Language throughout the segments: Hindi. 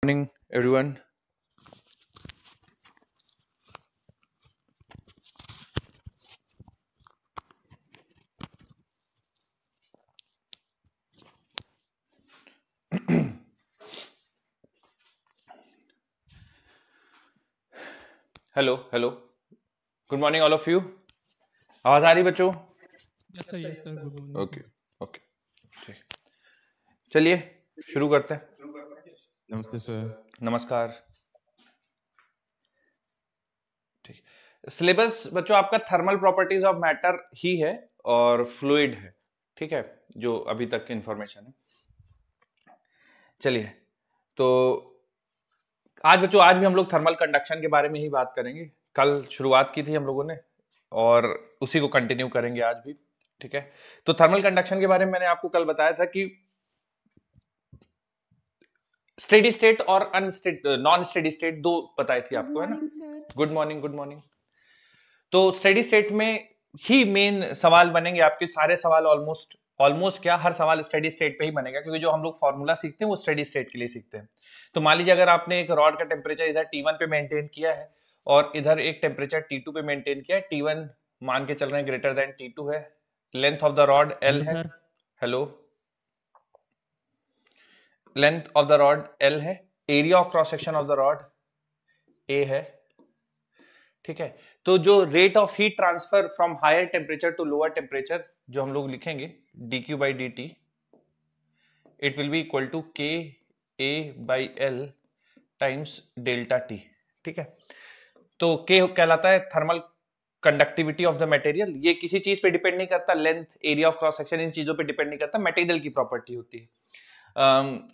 Morning, everyone. Hello. Good morning, all of you. आवाज आ रही बच्चों? Yes sir, good morning okay okay ठीक। चलिए शुरू करते हैं। नमस्ते सर। नमस्कार। ठीक। सिलेबस बच्चों आपका थर्मल प्रॉपर्टीज ऑफ मैटर ही है और फ्लूइड है, ठीक है, जो अभी तक की इंफॉर्मेशन है। चलिए, तो आज भी हम लोग थर्मल कंडक्शन के बारे में ही बात करेंगे। कल शुरुआत की थी हम लोगों ने और उसी को कंटिन्यू करेंगे आज भी, ठीक है। तो थर्मल कंडक्शन के बारे में मैंने आपको कल बताया था कि स्टेडी स्टेट और नॉन स्टेडी स्टेट दो बताई थी आपको, है ना। Good morning. तो स्टेडी स्टेट में ही मेन सवाल बनेंगे आपके सारे सवाल, ऑलमोस्ट क्या हर सवाल स्टेडी स्टेट पे ही बनेगा, क्योंकि जो हम लोग फॉर्मूला सीखते हैं वो स्टेडी स्टेट के लिए सीखते हैं। तो मान लीजिए अगर आपने एक रॉड का टेम्परेचर इधर T1 पे मेंटेन किया है और इधर एक टेम्परेचर T2 पे मेंटेन किया है, T1 मान के चल रहे हैं ग्रेटर देन T2 है, length of the rod L है। Hello, length of the rod L है, area of cross section of the rod A है, ठीक है। तो जो rate of heat transfer from higher temperature to lower temperature जो हम लोग लिखेंगे dq by dt, it will be equal to k a by l times delta t, ठीक है। तो k कहलाता है thermal conductivity of the material. ये किसी चीज पे डिपेंड नहीं करता, length, area of cross section in चीजों पे डिपेंड नहीं करता, मटेरियल की प्रॉपर्टी होती है।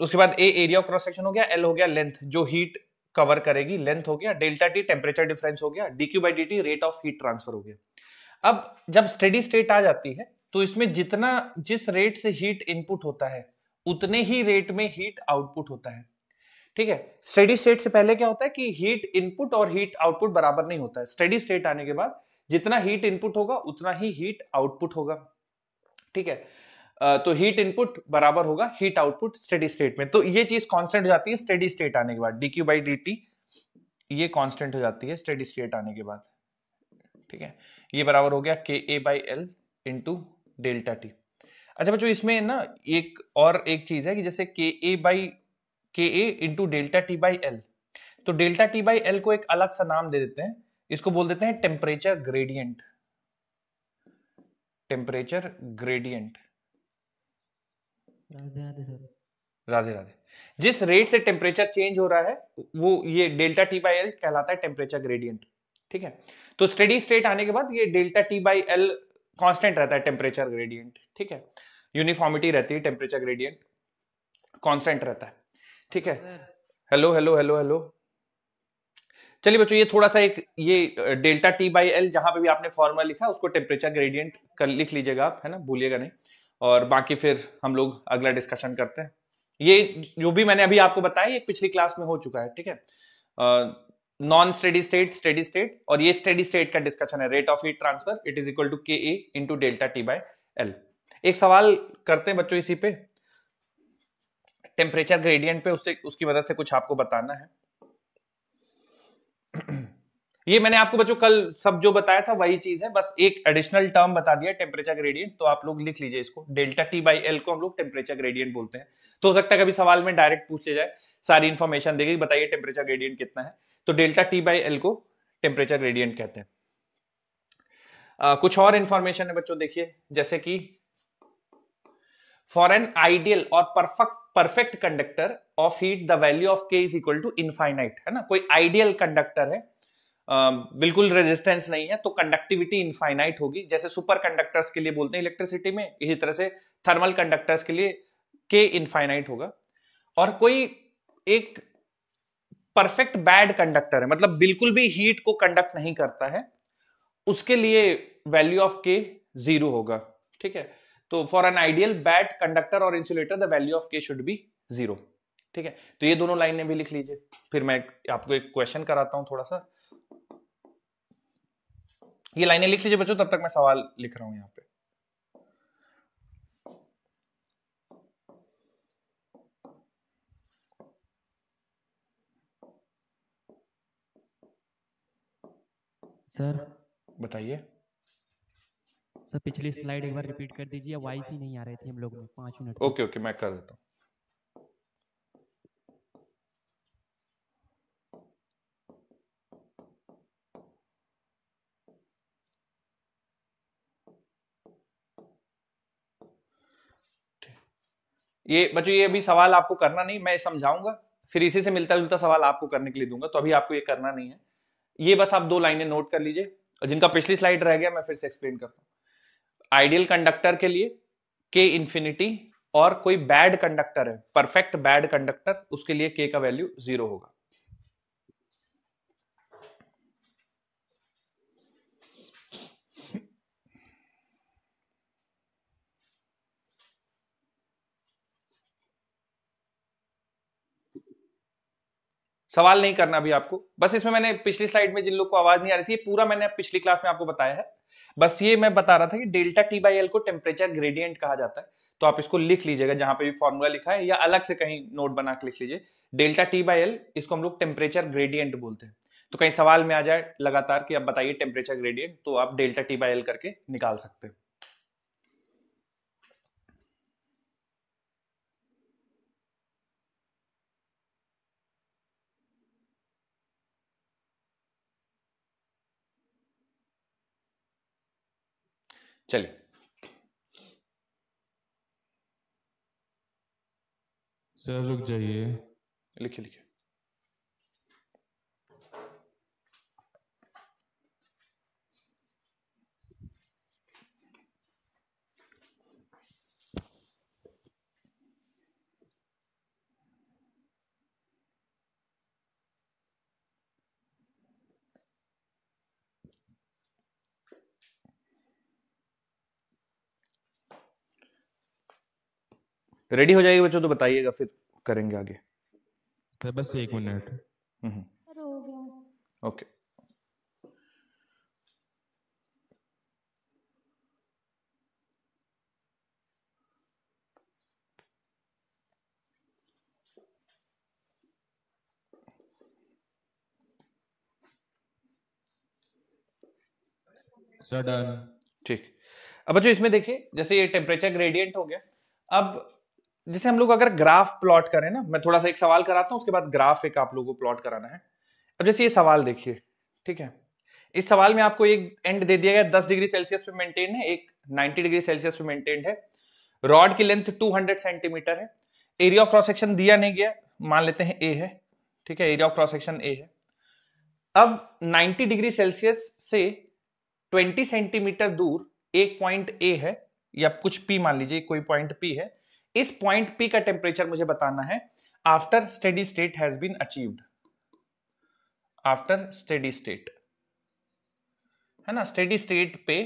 उसके बाद ए एरिया ऑफ क्रॉस सेक्शन हो गया, एल हो गया लेंथ जो हीट कवर करेगी, लेंथ हो गया, डेल्टा टी टेम्परेचर डिफरेंस हो गया, dq by d t rate of heat transfer हो गया। अब जब स्टेडी स्टेट आ जाती है तो इसमें जिस रेट से हीट इनपुट होता है उतने ही रेट में हीट आउटपुट होता है, ठीक है। स्टेडी स्टेट से पहले क्या होता है कि हीट इनपुट और हीट आउटपुट बराबर नहीं होता है। स्टेडी स्टेट आने के बाद जितना हीट इनपुट होगा उतना ही हीट आउटपुट होगा, ठीक है। तो हीट इनपुट बराबर होगा हीट आउटपुट स्टेडी स्टेट में। तो ये चीज कांस्टेंट हो जाती है स्टेडी स्टेट आने के बाद, dq बाई dt ये कांस्टेंट हो जाती है स्टेडी स्टेट आने के बाद, ठीक है। ये बराबर हो गया K A by L into delta T. अच्छा बच्चों, इसमें ना एक चीज है कि जैसे K A into delta T by L, तो डेल्टा टी बाई एल को एक अलग सा नाम दे देते हैं, इसको बोल देते हैं temperature gradient. Temperature gradient, Radhe Radhe. जिस रेट से टेम्परेचर चेंज हो रहा है वो ये डेल्टा टी बाई एल कहलाता है टेम्परेचर ग्रेडियंट, ठीक है। तो स्टेडी स्टेट आने के बाद ये delta T by L constant रहता है टेम्परेचर ग्रेडियंट, ठीक है। यूनिफॉर्मिटी रहती है, टेम्परेचर ग्रेडियंट कांस्टेंट रहता है, ठीक है। हेलो। चलिए बच्चों, ये थोड़ा सा ये डेल्टा टी बाई एल जहां पे भी आपने फॉर्मूला लिखा उसको टेम्परेचर ग्रेडियंट कर लिख लीजिएगा आप, है ना, भूलिएगा नहीं। और बाकी फिर हम लोग अगला डिस्कशन करते हैं। ये जो भी मैंने अभी आपको बताया ये पिछली क्लास में हो चुका है, ठीक है। Non steady state, steady state, और ये स्टेडी स्टेट का डिस्कशन है। Rate of heat transfer it is equal to K A into delta T by L. एक सवाल करते हैं बच्चों इसी पे, टेम्परेचर ग्रेडियंट पे, उसकी मदद से कुछ आपको बताना है। ये मैंने आपको बच्चों कल सब जो बताया था वही चीज है, बस एक एडिशनल टर्म बता दिया टेम्परेचर ग्रेडियंट। तो आप लोग लिख लीजिए इसको, डेल्टा टी बाई एल को हम लोग टेम्परेचर ग्रेडियंट बोलते हैं। तो हो सकता है कभी सवाल में डायरेक्ट पूछ ले जाए, सारी इंफॉर्मेशन देगी, बताइए टेम्परेचर ग्रेडियंट कितना है, तो डेल्टा टी बाई एल को टेम्परेचर ग्रेडियंट कहते हैं। कुछ और इंफॉर्मेशन है बच्चों, देखिए, जैसे कि फॉर एन आइडियल और perfect conductor of heat the value of के इज इक्वल टू इनफाइनाइट, है ना। कोई आइडियल कंडक्टर है, बिल्कुल रेजिस्टेंस नहीं है, तो कंडक्टिविटी इनफाइनाइट होगी। जैसे सुपर कंडक्टर्स के लिए बोलते हैं इलेक्ट्रिसिटी में, इसी तरह से थर्मल कंडक्टर्स के लिए के इनफाइनाइट होगा। और कोई एक परफेक्ट बैड कंडक्टर है, मतलब बिल्कुल भी हीट को कंडक्ट नहीं करता है, उसके लिए वैल्यू ऑफ के 0 होगा, ठीक है। तो for an ideal bad conductor और इंसुलेटर द वैल्यू ऑफ के शुड बी 0, ठीक है। तो ये दोनों लाइनें भी लिख लीजिए। फिर मैं आपको एक क्वेश्चन कराता हूं थोड़ा सा, ये लाइनें लिख लीजिए बच्चों, तब तक मैं सवाल लिख रहा हूं यहां पे। सर बताइए। सर पिछली स्लाइड एक बार रिपीट कर दीजिए, वॉइस ही नहीं आ रही थी हम लोग में 5 मिनट तक। ओके ओके, मैं कर देता हूँ। ये बच्चों, ये अभी सवाल आपको करना नहीं, मैं समझाऊंगा, फिर इसी से मिलता जुलता सवाल आपको करने के लिए दूंगा, तो अभी आपको ये करना नहीं है। ये बस आप 2 लाइनें नोट कर लीजिए, और जिनका पिछली स्लाइड रह गया मैं फिर से एक्सप्लेन करता हूं। आइडियल कंडक्टर के लिए के इंफिनिटी, और कोई बैड कंडक्टर है, परफेक्ट बैड कंडक्टर, उसके लिए के का वैल्यू 0 होगा। सवाल नहीं करना अभी आपको, बस इसमें मैंने पिछली स्लाइड में जिन लोग को आवाज नहीं आ रही थी, पूरा मैंने पिछली क्लास में आपको बताया है। बस ये मैं बता रहा था कि डेल्टा टी बाई एल को टेम्परेचर ग्रेडियंट कहा जाता है, तो आप इसको लिख लीजिएगा जहां पे भी फॉर्मूला लिखा है, या अलग से कहीं नोट बना के लिख लीजिए। डेल्टा टी बाई एल, इसको हम लोग टेम्परेचर ग्रेडियंट बोलते हैं। तो कहीं सवाल में आ जाए लगातार कि अब बताइए टेम्परेचर ग्रेडियंट, तो आप डेल्टा टी बाई एल करके निकाल सकते हैं। चलिए सर रुक जाइए, लिखिए लिखिए। रेडी हो जाएगी बच्चों तो बताइएगा, फिर करेंगे आगे। सर बस 1 मिनट। ओके। Sir done. ठीक। अब बच्चों इसमें देखिए, जैसे ये टेम्परेचर ग्रेडियंट हो गया। अब जैसे हम लोग अगर ग्राफ प्लॉट करें ना, मैं थोड़ा सा एक सवाल कराता हूं, उसके बाद ग्राफ एक आप लोगों को प्लॉट कराना है। अब जैसे ये सवाल देखिए, ठीक है, इस सवाल में आपको एक एंड दे दिया गया 10 डिग्री सेल्सियस पे मेंटेन है, एक 90 डिग्री सेल्सियस पे मेंटेन है। रॉड की लेंथ 200 सेंटीमीटर है। एरिया ऑफ क्रॉस सेक्शन दिया नहीं गया, मान लेते हैं ए है, ठीक है, area of cross section A है। अब 90 डिग्री सेल्सियस से 20 सेंटीमीटर दूर एक पॉइंट ए है, या कुछ पी मान लीजिए, कोई पॉइंट पी है। इस पॉइंट पी का टेम्परेचर मुझे बताना है after steady state has been achieved. After steady state है ना, स्टेडी स्टेट पे,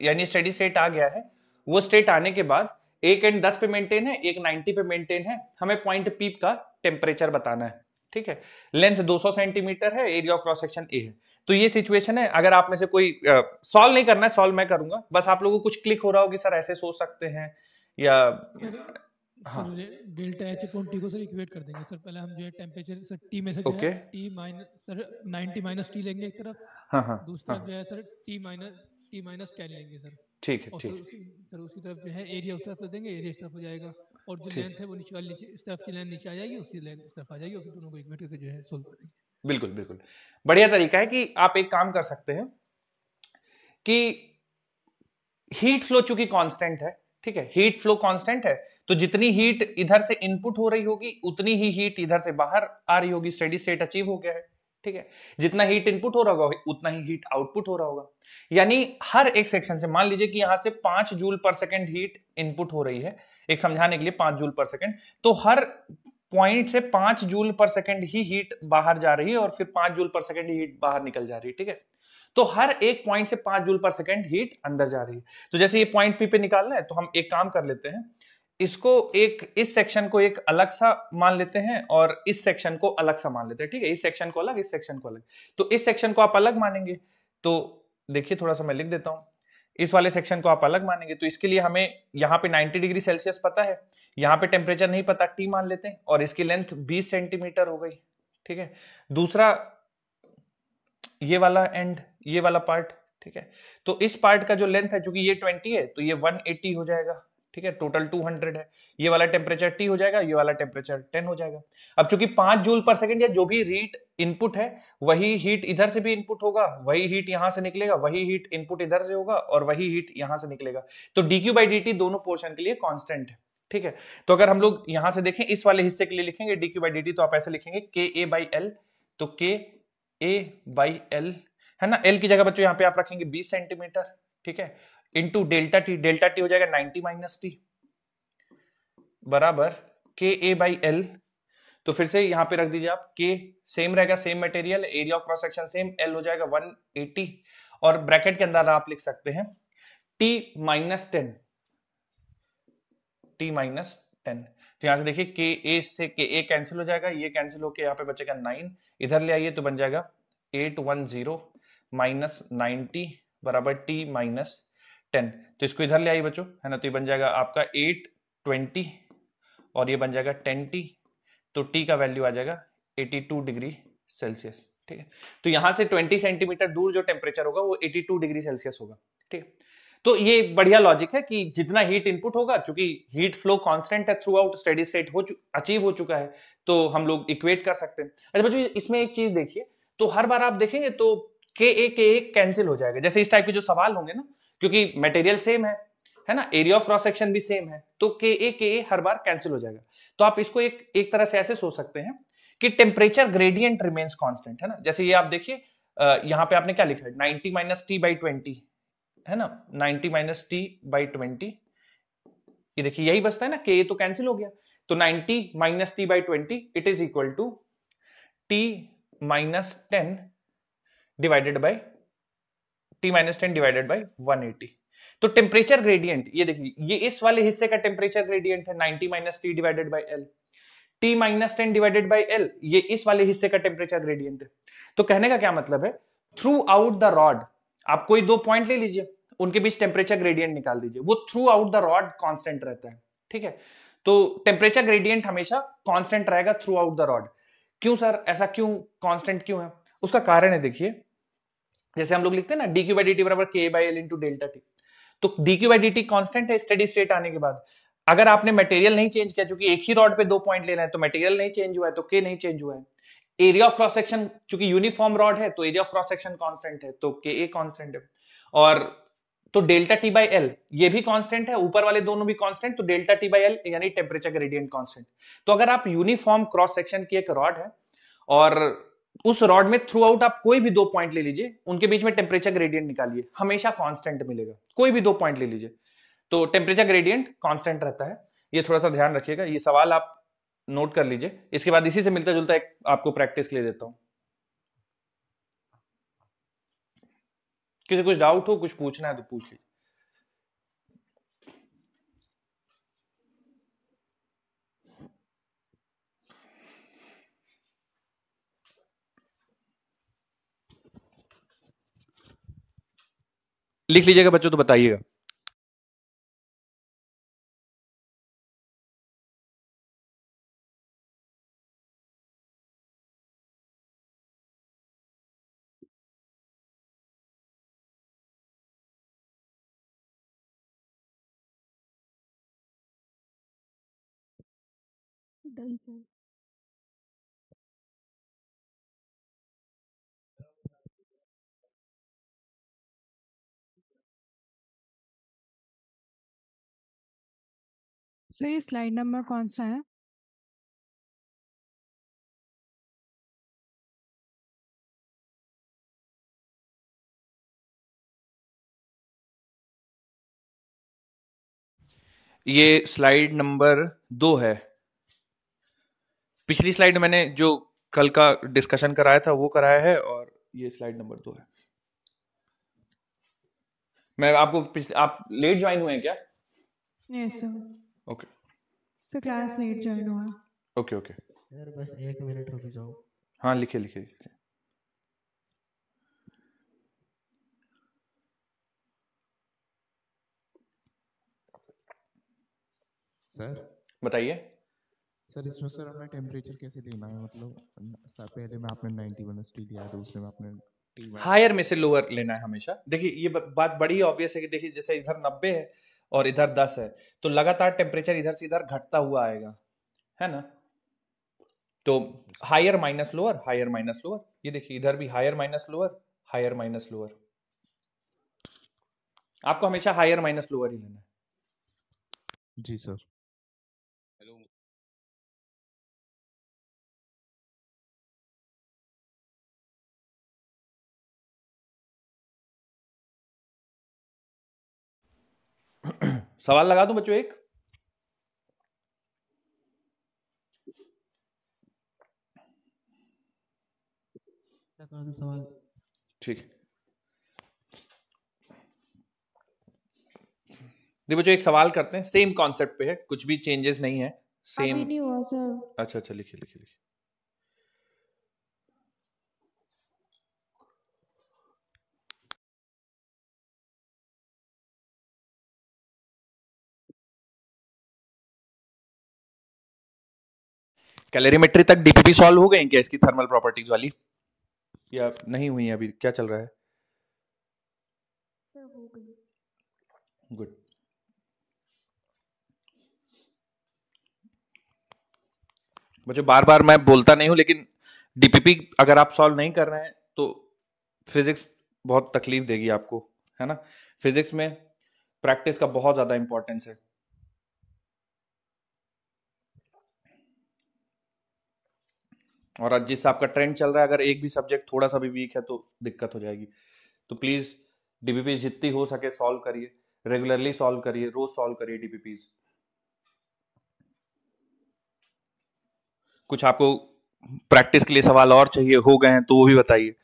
यानी स्टेडी स्टेट आ गया है, वो स्टेट आने के बाद एक एंड 10 पे मेंटेन है, एक 90 पे मेंटेन है, हमें पॉइंट पी का टेम्परेचर बताना है, ठीक है। लेंथ 200 सेंटीमीटर है, area of cross section A है। तो ये सिचुएशन है। अगर आप में से कोई सॉल्व नहीं करना है, सॉल्व मैं करूंगा, बस आप लोगों को कुछ क्लिक हो रहा होगी, सर ऐसे सोच सकते हैं, या हाँ sir delta H upon T को सर इक्वेट कर देंगे सर। पहले हम जो है टेम्परेचर सर टी में से जो ओके, है T minus sir 90 minus T लेंगे एक तरफ, हाँ हाँ दूसरी तरफ हाँ, जो है सर टी माइनस 10 लेंगे सर। ठीक है और ठीक फिर है सर उसी तरफ जो है एरिया उस तरफ ले देंगे, एरिया इस तरफ हो जाएगा, और जो ठीक। लेंथ है वो नीचे वाली इस तरफ की लेंथ नीचे आ जाएगी, उसकी लेंथ इस तरफ आ जाएगी, और फिर दोनों को इक्वेट करके जो है सोल्व करेंगे। बिल्कुल बिल्कुल, बढ़िया तरीका है कि आप एक काम कर सकते हैं कि हीट फ्लो चूंकि कांस्टेंट है, ठीक है, हीट फ्लो कांस्टेंट है, तो जितनी हीट इधर से इनपुट हो रही होगी उतनी ही हीट इधर से बाहर आ रही होगी। स्टेडी स्टेट अचीव हो गया है, ठीक है। जितना हीट इनपुट हो रहा होगा उतना ही हीट आउटपुट हो रहा होगा। यानी हर एक सेक्शन से मान लीजिए कि यहां से 5 जूल पर सेकंड हीट इनपुट हो रही है, एक समझाने के लिए 5 जूल पर सेकंड, तो हर पॉइंट से 5 जूल पर सेकंड ही हीट बाहर जा रही है, और फिर 5 जूल पर सेकंड हीट बाहर निकल जा रही है, ठीक है। तो हर एक पॉइंट से 5 जूल पर सेकंड हीट अंदर जा रही है। तो जैसे ये पॉइंट पी पे निकालना है, तो हम एक काम कर लेते हैं, इसको एक, इस सेक्शन को एक अलग सा मान लेते हैं, और इस सेक्शन को अलग सा मान लेते हैं, ठीक है। इस सेक्शन को अलग, इस सेक्शन को अलग। तो इस सेक्शन को आप अलग मानेंगे, तो देखिए थोड़ा सा मैं लिख देता हूं, इस वाले सेक्शन को आप अलग मानेंगे, तो इसके लिए हमें यहाँ पे 90 डिग्री सेल्सियस पता है, यहाँ पे टेम्परेचर नहीं पता, टी मान लेते हैं, और इसकी लेंथ 20 सेंटीमीटर हो गई, ठीक है। दूसरा ये वाला एंड ये वाला पार्ट, ठीक है। तो इस पार्ट का जो लेंथ है, चूंकि ये 20 है तो ये 180 हो जाएगा, ठीक है, टोटल 200 है। ये वाला टेम्परेचर T हो जाएगा, ये वाला टेम्परेचर 10 हो जाएगा। अब चूंकि 5 जूल पर सेकंड या जो भी हीट इनपुट है, वही हीट इधर से भी इनपुट होगा, वही हीट यहां से निकलेगा, वही हीट इनपुट इधर से होगा और वही हीट यहां से निकलेगा। तो dQ/dt दोनों पोर्शन के लिए कांस्टेंट है, ठीक है। तो अगर हम लोग यहां से देखें इस वाले हिस्से के लिए लिखेंगे dQ/dt, तो आप ऐसे लिखेंगे KA/L। तो KA/L है ना, L की जगह बच्चों यहाँ पे आप रखेंगे 20 सेंटीमीटर, ठीक है, into delta T. Delta T हो जाएगा 90 माइनस टी बराबर KA/L। तो फिर से यहां पे रख दीजिए आप, K सेम रहेगा, same material, area of cross section same, L हो जाएगा 180 और ब्रैकेट के अंदर आप लिख सकते हैं T माइनस 10। T minus 10। तो यहां से देखिए KA से KA कैंसिल हो जाएगा, ये कैंसिल होके यहाँ पे बचेगा 9, इधर ले आइए तो बन जाएगा 810 माइनस 90 बराबर T माइनस 10। तो इसको इधर ले आइए बच्चों, है ना, तो ये बन जाएगा आपका 820 और ये बन जाएगा 10T। तो T का वैल्यू आ जाएगा 82 डिग्री सेल्सियस, ठीक है। तो यहां से 20 सेंटीमीटर दूर जो टेम्परेचर होगा वो 82 डिग्री सेल्सियस होगा, ठीक है। तो ये बढ़िया लॉजिक है कि जितना हीट इनपुट होगा, चूंकि हीट फ्लो कांस्टेंट है through out, steady state achieve हो चुका है, तो हम लोग इक्वेट कर सकते हैं। अच्छा बच्चों, इसमें एक चीज देखिए, तो हर बार आप देखेंगे तो के कैंसिल हो जाएगा, जैसे इस टाइप के जो सवाल होंगे ना, क्योंकि मटेरियल सेम है ना, एरिया ऑफ क्रॉस सेक्शन भी सेम है, तो के हर बार कैंसिल हो जाएगा। तो आप इसको एक तरह से ऐसे सोच सकते हैं कि टेम्परेचर ग्रेडियंट रिमेन्स कांस्टेंट, है ना। जैसे ये आप देखिए, यहां पे आपने क्या लिखा है, 90 माइनस टी बाई 20, है ना, 90 माइनस टी बाई 20, ये देखिए यही बचता है ना, के तो कैंसिल हो गया। तो 90 minus t by 20 it is equal to t minus 10 divided by t minus 10 divided by 180। तो टेम्परेचर ग्रेडियंट ये देखिए, ये इस वाले हिस्से का टेम्परेचर ग्रेडियंट है 90 minus T divided by L. T minus 10 divided by L ये इस वाले हिस्से का टेम्परेचर ग्रेडियंट है। तो कहने का क्या मतलब है, थ्रू आउट द रॉड आप कोई दो पॉइंट ले लीजिए, उनके बीच टेम्परेचर ग्रेडियंट निकाल दीजिए, वो through out the rod constant रहता है, ठीक है। तो टेम्परेचर ग्रेडियंट हमेशा कांस्टेंट रहेगा थ्रू आउट द रॉड। क्यों सर, ऐसा क्यों कांस्टेंट क्यों है? उसका कारण है, देखिए जैसे हम लोग लिखते हैं ना dQ/dt बराबर K/L इंटू डेल्टा टी। तो dQ/dt कांस्टेंट है स्टेडी स्टेट आने के बाद। अगर आपने मटेरियल नहीं चेंज किया, क्योंकि एक ही रॉड पे दो पॉइंट लेना है, तो मटेरियल नहीं चेंज हुआ है तो K नहीं चेंज हुआ है। एरिया ऑफ क्रॉस सेक्शन, चूंकि यूनिफॉर्म रॉड है तो area of cross section constant है, तो Ka कांस्टेंट है। और तो डेल्टा टी बाई एल ये भी कांस्टेंट है, ऊपर वाले दोनों भी कांस्टेंट, तो डेल्टा टी बाई एल यानी टेम्परेचर ग्रेडियंट कांस्टेंट। तो अगर आप यूनिफॉर्म क्रॉस सेक्शन की एक रॉड है और उस रॉड में थ्रू आउट आप कोई भी दो पॉइंट ले लीजिए, उनके बीच में टेम्परेचर ग्रेडियंट निकालिए, हमेशा कांस्टेंट मिलेगा। कोई भी दो पॉइंट ले लीजिए तो टेम्परेचर ग्रेडियंट कांस्टेंट रहता है। ये थोड़ा सा ध्यान रखिएगा, ये सवाल आप नोट कर लीजिए। इसके बाद इसी से मिलता जुलता एक आपको प्रैक्टिस के लिए देता हूं। किसी कुछ डाउट हो, कुछ पूछना है तो पूछ लीजिए। लिख लीजिएगा बच्चों तो बताइएगा। Done sir. सर ये स्लाइड नंबर कौन सा है? ये स्लाइड नंबर 2 है। पिछली स्लाइड मैंने जो कल का डिस्कशन कराया था वो कराया है, और ये स्लाइड नंबर 2 है। मैं आपको आप लेट ज्वाइन हुए हैं क्या? Yes sir. Okay sir class late join हुआ। Okay okay. सर बस 1 मिनट रुक जाओ। हाँ लिखिए लिखिए लिखिए। सर बताइए। सर इसमें सर हमें टेम्परेचर कैसे लेना है, मतलब सर पहले में आपने 90 माइनस टी लिया है, दूसरे में आपने हायर में से लोअर लेना है हमेशा। देखिए ये बात बड़ी ऑब्वियस है कि देखिए जैसे इधर 90 है और इधर 10 है, तो लगातार टेम्परेचर इधर से इधर घटता हुआ आएगा, है ना। तो higher minus lower, higher minus lower, ये देखिए इधर भी higher minus lower, higher minus lower. आपको हमेशा हायर माइनस लोअर ही लेना है। जी सर। सवाल लगा दूं बच्चों एक? सवाल ठीक है। देखो बच्चों एक सवाल करते हैं, सेम कॉन्सेप्ट पे है, कुछ भी चेंजेस नहीं है, सेम। अभी नहीं हुआ सर। अच्छा अच्छा, लिखिए लिखिए लिखिए। कैलोरीमेट्री तक डीपीपी सॉल्व हो गए क्या इसकी थर्मल प्रॉपर्टीज वाली, या नहीं हुई है अभी? क्या चल रहा है? सर हो गई। गुड। बच्चों बार बार मैं बोलता नहीं हूं, लेकिन डीपीपी अगर आप सॉल्व नहीं कर रहे हैं तो फिजिक्स बहुत तकलीफ देगी आपको, है ना। फिजिक्स में प्रैक्टिस का बहुत ज्यादा इंपॉर्टेंस है। और आज जिस आपका ट्रेंड चल रहा है, अगर एक भी सब्जेक्ट थोड़ा सा भी वीक है तो दिक्कत हो जाएगी। तो प्लीज डीपीपी जितनी हो सके सॉल्व करिए, रेगुलरली सॉल्व करिए, रोज सॉल्व करिए डीपीपीज। कुछ आपको प्रैक्टिस के लिए सवाल और चाहिए हो गए हैं तो वो भी बताइए।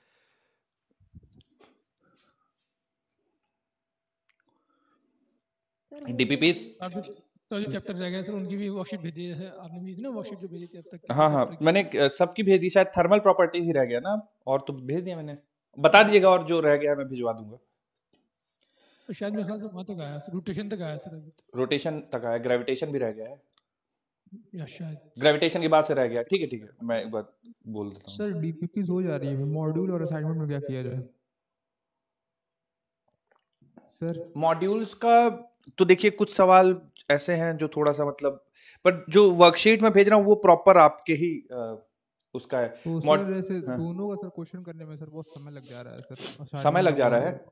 डीपीपीज सर जो चैप्टर रह गए सर उनकी भी वर्कशीट भेजी है आपने, भी ना वर्कशीट जो भेजी थी अब तक। हाँ हाँ, मैंने सबकी भेज दी, शायद थर्मल प्रॉपर्टीज ही रह गया ना, और तो भेज दिया मैंने। बता दीजिएगा और जो रह गया है मैं भिजवा दूंगा। तो शायद मेरे ख्याल से वहाँ तक आया, रोटेशन तक आया सर अभी तो। रोटेशन तक आया, ग्रेविटेशन भी रह गया है, या शायद ग्रेविटेशन के बाद से रह गया। ठीक है ठीक है, मैं एक बार बोल देता हूँ। सर डीपीपीज हो जा रही है, मॉड्यूल और असाइनमेंट में क्या किया जाए सर? मॉड्यूल्स का तो देखिए कुछ सवाल ऐसे हैं जो थोड़ा सा मतलब, पर जो वर्कशीट में भेज रहा हूँ वो प्रॉपर आपके ही उसका है। तो सर ऐसे हाँ, दोनों का सर क्वेश्चन करने में सर बहुत समय लग जा रहा है सर, समय लग जा रहा है।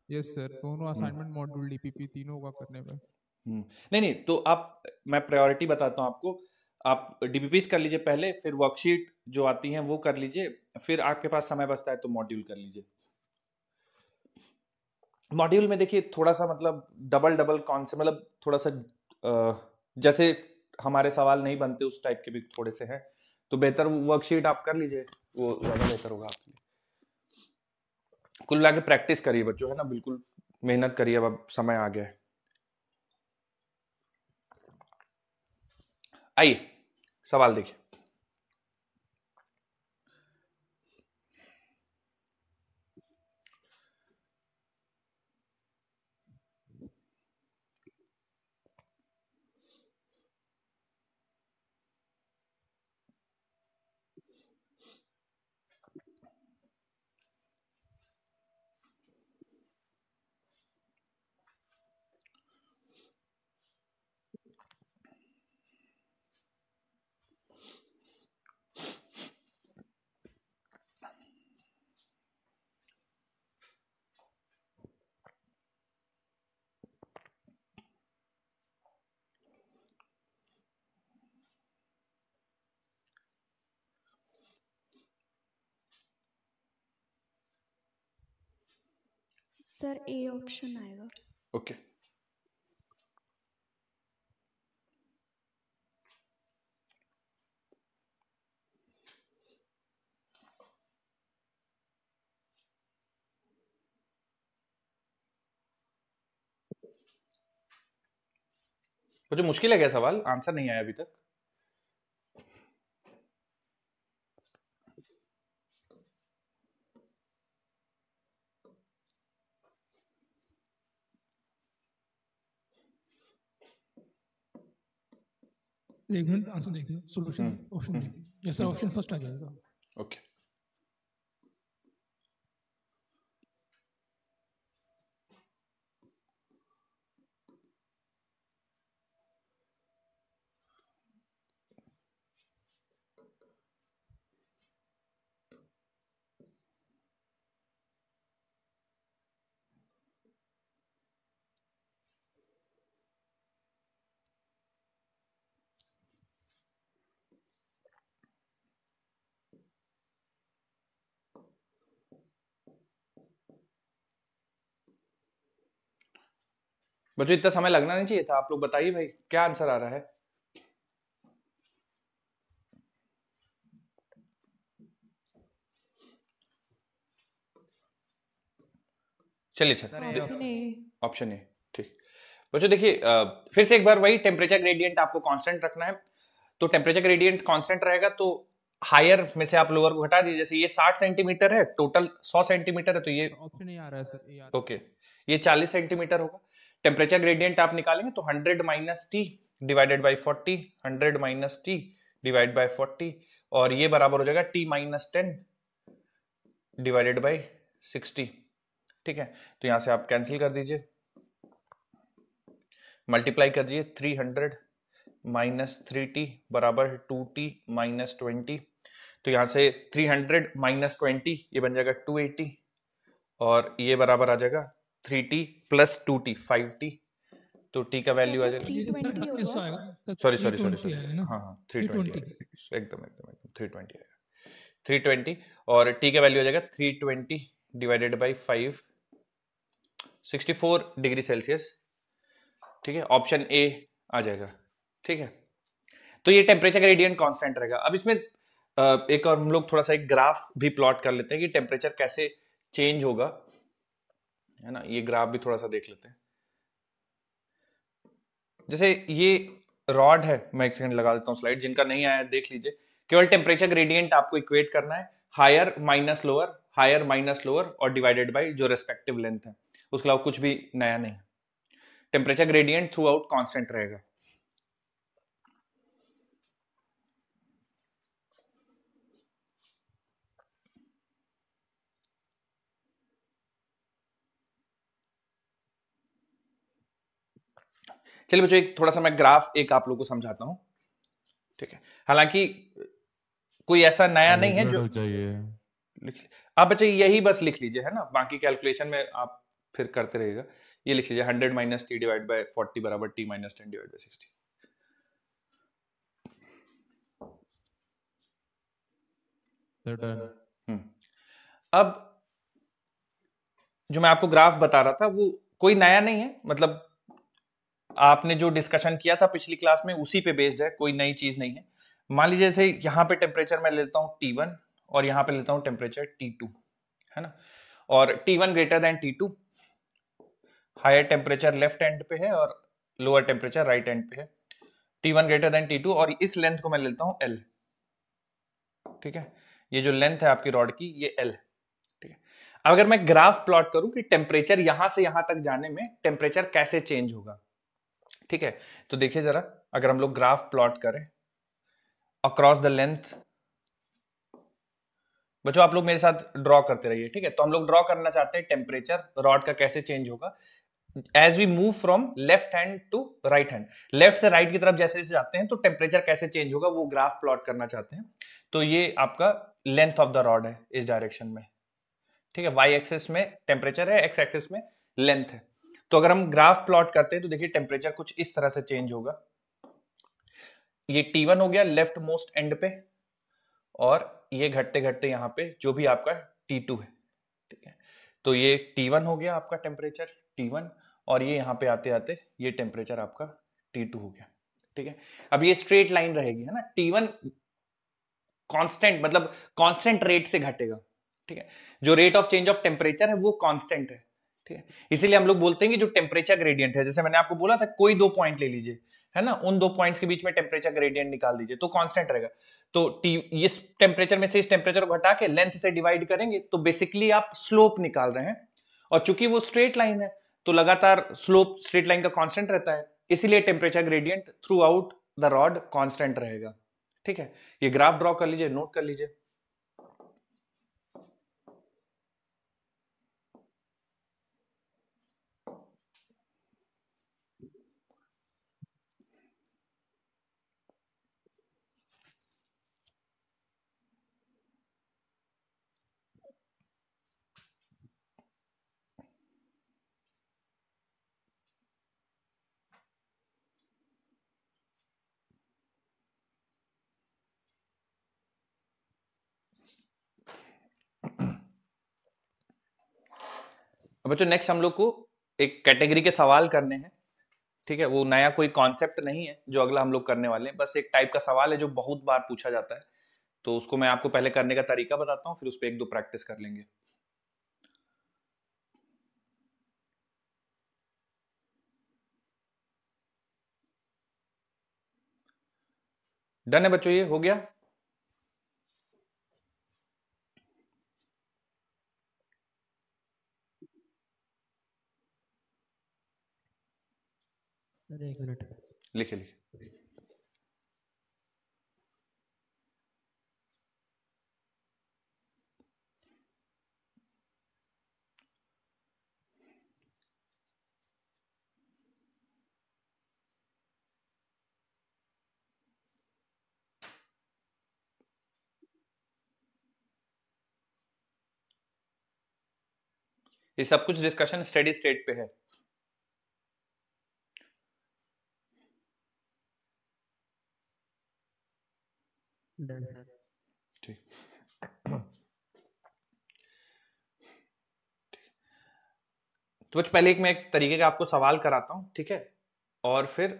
यस सर, दोनों असाइनमेंट मॉड्यूल डीपीपी तीनों का करने में। नहीं नहीं, तो आप, मैं प्रायोरिटी बताता हूँ आपको। आप डीपीपीस कर लीजिए पहले, फिर वर्कशीट जो आती हैं वो कर लीजिए, फिर आपके पास समय बचता है तो मॉड्यूल कर लीजिए। मॉड्यूल में देखिए थोड़ा सा मतलब डबल डबल कॉन्सेप्ट, मतलब थोड़ा सा जैसे हमारे सवाल नहीं बनते उस टाइप के भी थोड़े से हैं, तो बेहतर वर्कशीट आप कर लीजिए, वो ज्यादा बेहतर होगा आपके लिए। कुल मिला के प्रैक्टिस करिए बच्चों, है ना, बिल्कुल मेहनत करिए, अब समय आ गया है। आइए सवाल देखिए। सर ए ऑप्शन आएगा। ओके मुझे मुश्किल है क्या सवाल, आंसर नहीं आया अभी तक? एक मिनट आंसर देखिए, सोल्यूशन ऑप्शन देखिए। यस सर, ऑप्शन फर्स्ट आ जाएगा। ओके बच्चों इतना समय लगना नहीं चाहिए था। आप लोग बताइए भाई क्या आंसर आ रहा है। चलिए सर, ऑप्शन ए। ठीक बच्चों देखिए, फिर से एक बार वही टेम्परेचर ग्रेडियंट आपको कांस्टेंट रखना है। तो टेम्परेचर ग्रेडियंट कांस्टेंट रहेगा तो हायर में से आप लोअर को हटा दीजिए। जैसे ये 60 सेंटीमीटर है, टोटल 100 सेंटीमीटर है, तो ये ऑप्शन नहीं आ रहा है सर, ये ओके ये 40 सेंटीमीटर होगा। टेम्परेचर ग्रेडियंट आप निकालेंगे तो 100 minus T divided by 40, 100 minus T divide by 40, और ये बराबर हो जाएगा टी माइनस 10 डिवाइडेड बाई 60। ठीक है, तो यहां से आप कैंसिल कर दीजिए, मल्टीप्लाई कर दीजिए। 300 माइनस 3t बराबर 2t माइनस 20। तो यहां से 300 माइनस 20 ये बन जाएगा 280, और ये बराबर आ जाएगा 3t प्लस 2t 5t। तो t का वैल्यू आ जाएगा 320 होगा। सॉरी सॉरी सॉरी 320 सॉरी आएगा ना? हाँ हाँ 320 320 आएगा। एकदम एकदम एकदम 320 आएगा, 320, और t का वैल्यू आ जाएगा 320 डिवाइडेड बाई 5, 64 डिग्री सेल्सियस। ठीक है, ऑप्शन ए आ जाएगा। ठीक है, तो ये टेम्परेचर ग्रेडियंट कांस्टेंट रहेगा। अब इसमें एक और हम लोग थोड़ा सा एक ग्राफ भी प्लॉट कर लेते हैं कि टेम्परेचर कैसे चेंज होगा, है ना। ये ग्राफ भी थोड़ा सा देख लेते हैं। जैसे ये रॉड है, मैं एक सेकंड लगा देता हूं स्लाइड, जिनका नहीं आया देख लीजिए। केवल टेम्परेचर ग्रेडियंट आपको इक्वेट करना है, हायर माइनस लोअर और डिवाइडेड बाय जो रेस्पेक्टिव लेंथ है, उसके अलावा कुछ भी नया नहीं। Temperature gradient through out constant रहेगा। चलिए बच्चों, एक थोड़ा सा मैं ग्राफ एक आप लोग को समझाता हूं। ठीक है, हालांकि कोई ऐसा नया नहीं है जो आप बच्चे यही बस लिख लीजिए, है ना। बाकी कैलकुलेशन में आप फिर करते रहिएगा। ये लिख लीजिए 100 माइनस टी डिवाइड बाय 40 बराबर टी माइनस 10 डिवाइड बाय 60। अब जो मैं आपको ग्राफ बता रहा था वो कोई नया नहीं है, मतलब आपने जो डिस्कशन किया था पिछली क्लास में उसी पे बेस्ड है, कोई नई चीज नहीं है। मान लीजिए जैसे यहाँ पे टेम्परेचर मैं लेता हूँ T1 और यहाँ पे लेता हूँ टेम्परेचर T2, है ना। और T1 greater than T2, higher temperature left end पे है और लोअर टेम्परेचर राइट एंड पे है। T1 ग्रेटर देन T2, और इस लेंथ को मैं लेता हूँ L। ठीक है, ये जो लेंथ है आपकी रॉड की ये L। ठीक है, अब अगर मैं ग्राफ प्लॉट करूं कि टेम्परेचर यहां से यहां तक जाने में टेम्परेचर कैसे चेंज होगा। ठीक है, तो देखिए जरा, अगर हम लोग ग्राफ प्लॉट करें अक्रॉस द लेंथ, बच्चों आप लोग मेरे साथ ड्रॉ करते रहिए। ठीक है, तो हम लोग ड्रॉ करना चाहते हैं टेम्परेचर रॉड का कैसे चेंज होगा as we move from left hand to right hand. Left से राइट की तरफ जैसे जैसे जाते हैं तो टेम्परेचर कैसे चेंज होगा वो ग्राफ प्लॉट करना चाहते हैं। तो ये आपका लेंथ ऑफ द रॉड है इस डायरेक्शन में। ठीक है, वाई एक्सिस में टेम्परेचर है, एक्स एक्सिस में लेंथ है। तो अगर हम ग्राफ प्लॉट करते हैं तो देखिए टेम्परेचर कुछ इस तरह से चेंज होगा। ये T1 हो गया लेफ्ट मोस्ट एंड पे, और ये घटते घटते यहां पे जो भी आपका T2 है। ठीक है, तो ये T1 हो गया आपका टेम्परेचर T1, और ये यहां पे आते आते ये टेम्परेचर आपका T2 हो गया। ठीक है, अब ये स्ट्रेट लाइन रहेगी, है ना। T1 कांस्टेंट, मतलब कांस्टेंट रेट से घटेगा। ठीक है, जो rate of change of temperature है वो कांस्टेंट है। ठीक है, इसीलिए हम लोग बोलते हैं कि जो टेम्परेचर ग्रेडियंट है, जैसे मैंने आपको बोला था कोई दो पॉइंट ले लीजिए, है ना, उन दो पॉइंट्स के बीच में टेम्परेचर ग्रेडियंट निकाल दीजिए तो कांस्टेंट रहेगा। तो इस टेम्परेचर में से इस टेम्परेचर को घटा के लेंथ से डिवाइड करेंगे तो बेसिकली आप स्लोप निकाल रहे हैं, और चूंकि वो स्ट्रेट लाइन है तो लगातार स्लोप स्ट्रेट लाइन का कांस्टेंट रहता है, इसीलिए temperature gradient through out the rod constant रहेगा। ठीक है, ये ग्राफ ड्रॉ कर लीजिए, नोट कर लीजिए। बच्चों नेक्स्ट हम लोग को एक कैटेगरी के सवाल करने हैं, ठीक है, वो नया कोई कॉन्सेप्ट नहीं है जो अगला हम लोग करने वाले हैं, बस एक टाइप का सवाल है जो बहुत बार पूछा जाता है, तो उसको मैं आपको पहले करने का तरीका बताता हूँ, फिर उस पर एक दो प्रैक्टिस कर लेंगे। डन है बच्चों, ये हो गया। Sir 1 minute. लिखे लिखे। ये सब कुछ डिस्कशन स्टेडी स्टेट पे है। Done sir. ठीक, तो बच्चों पहले मैं एक तरीके का आपको सवाल कराता हूं, ठीक है, और फिर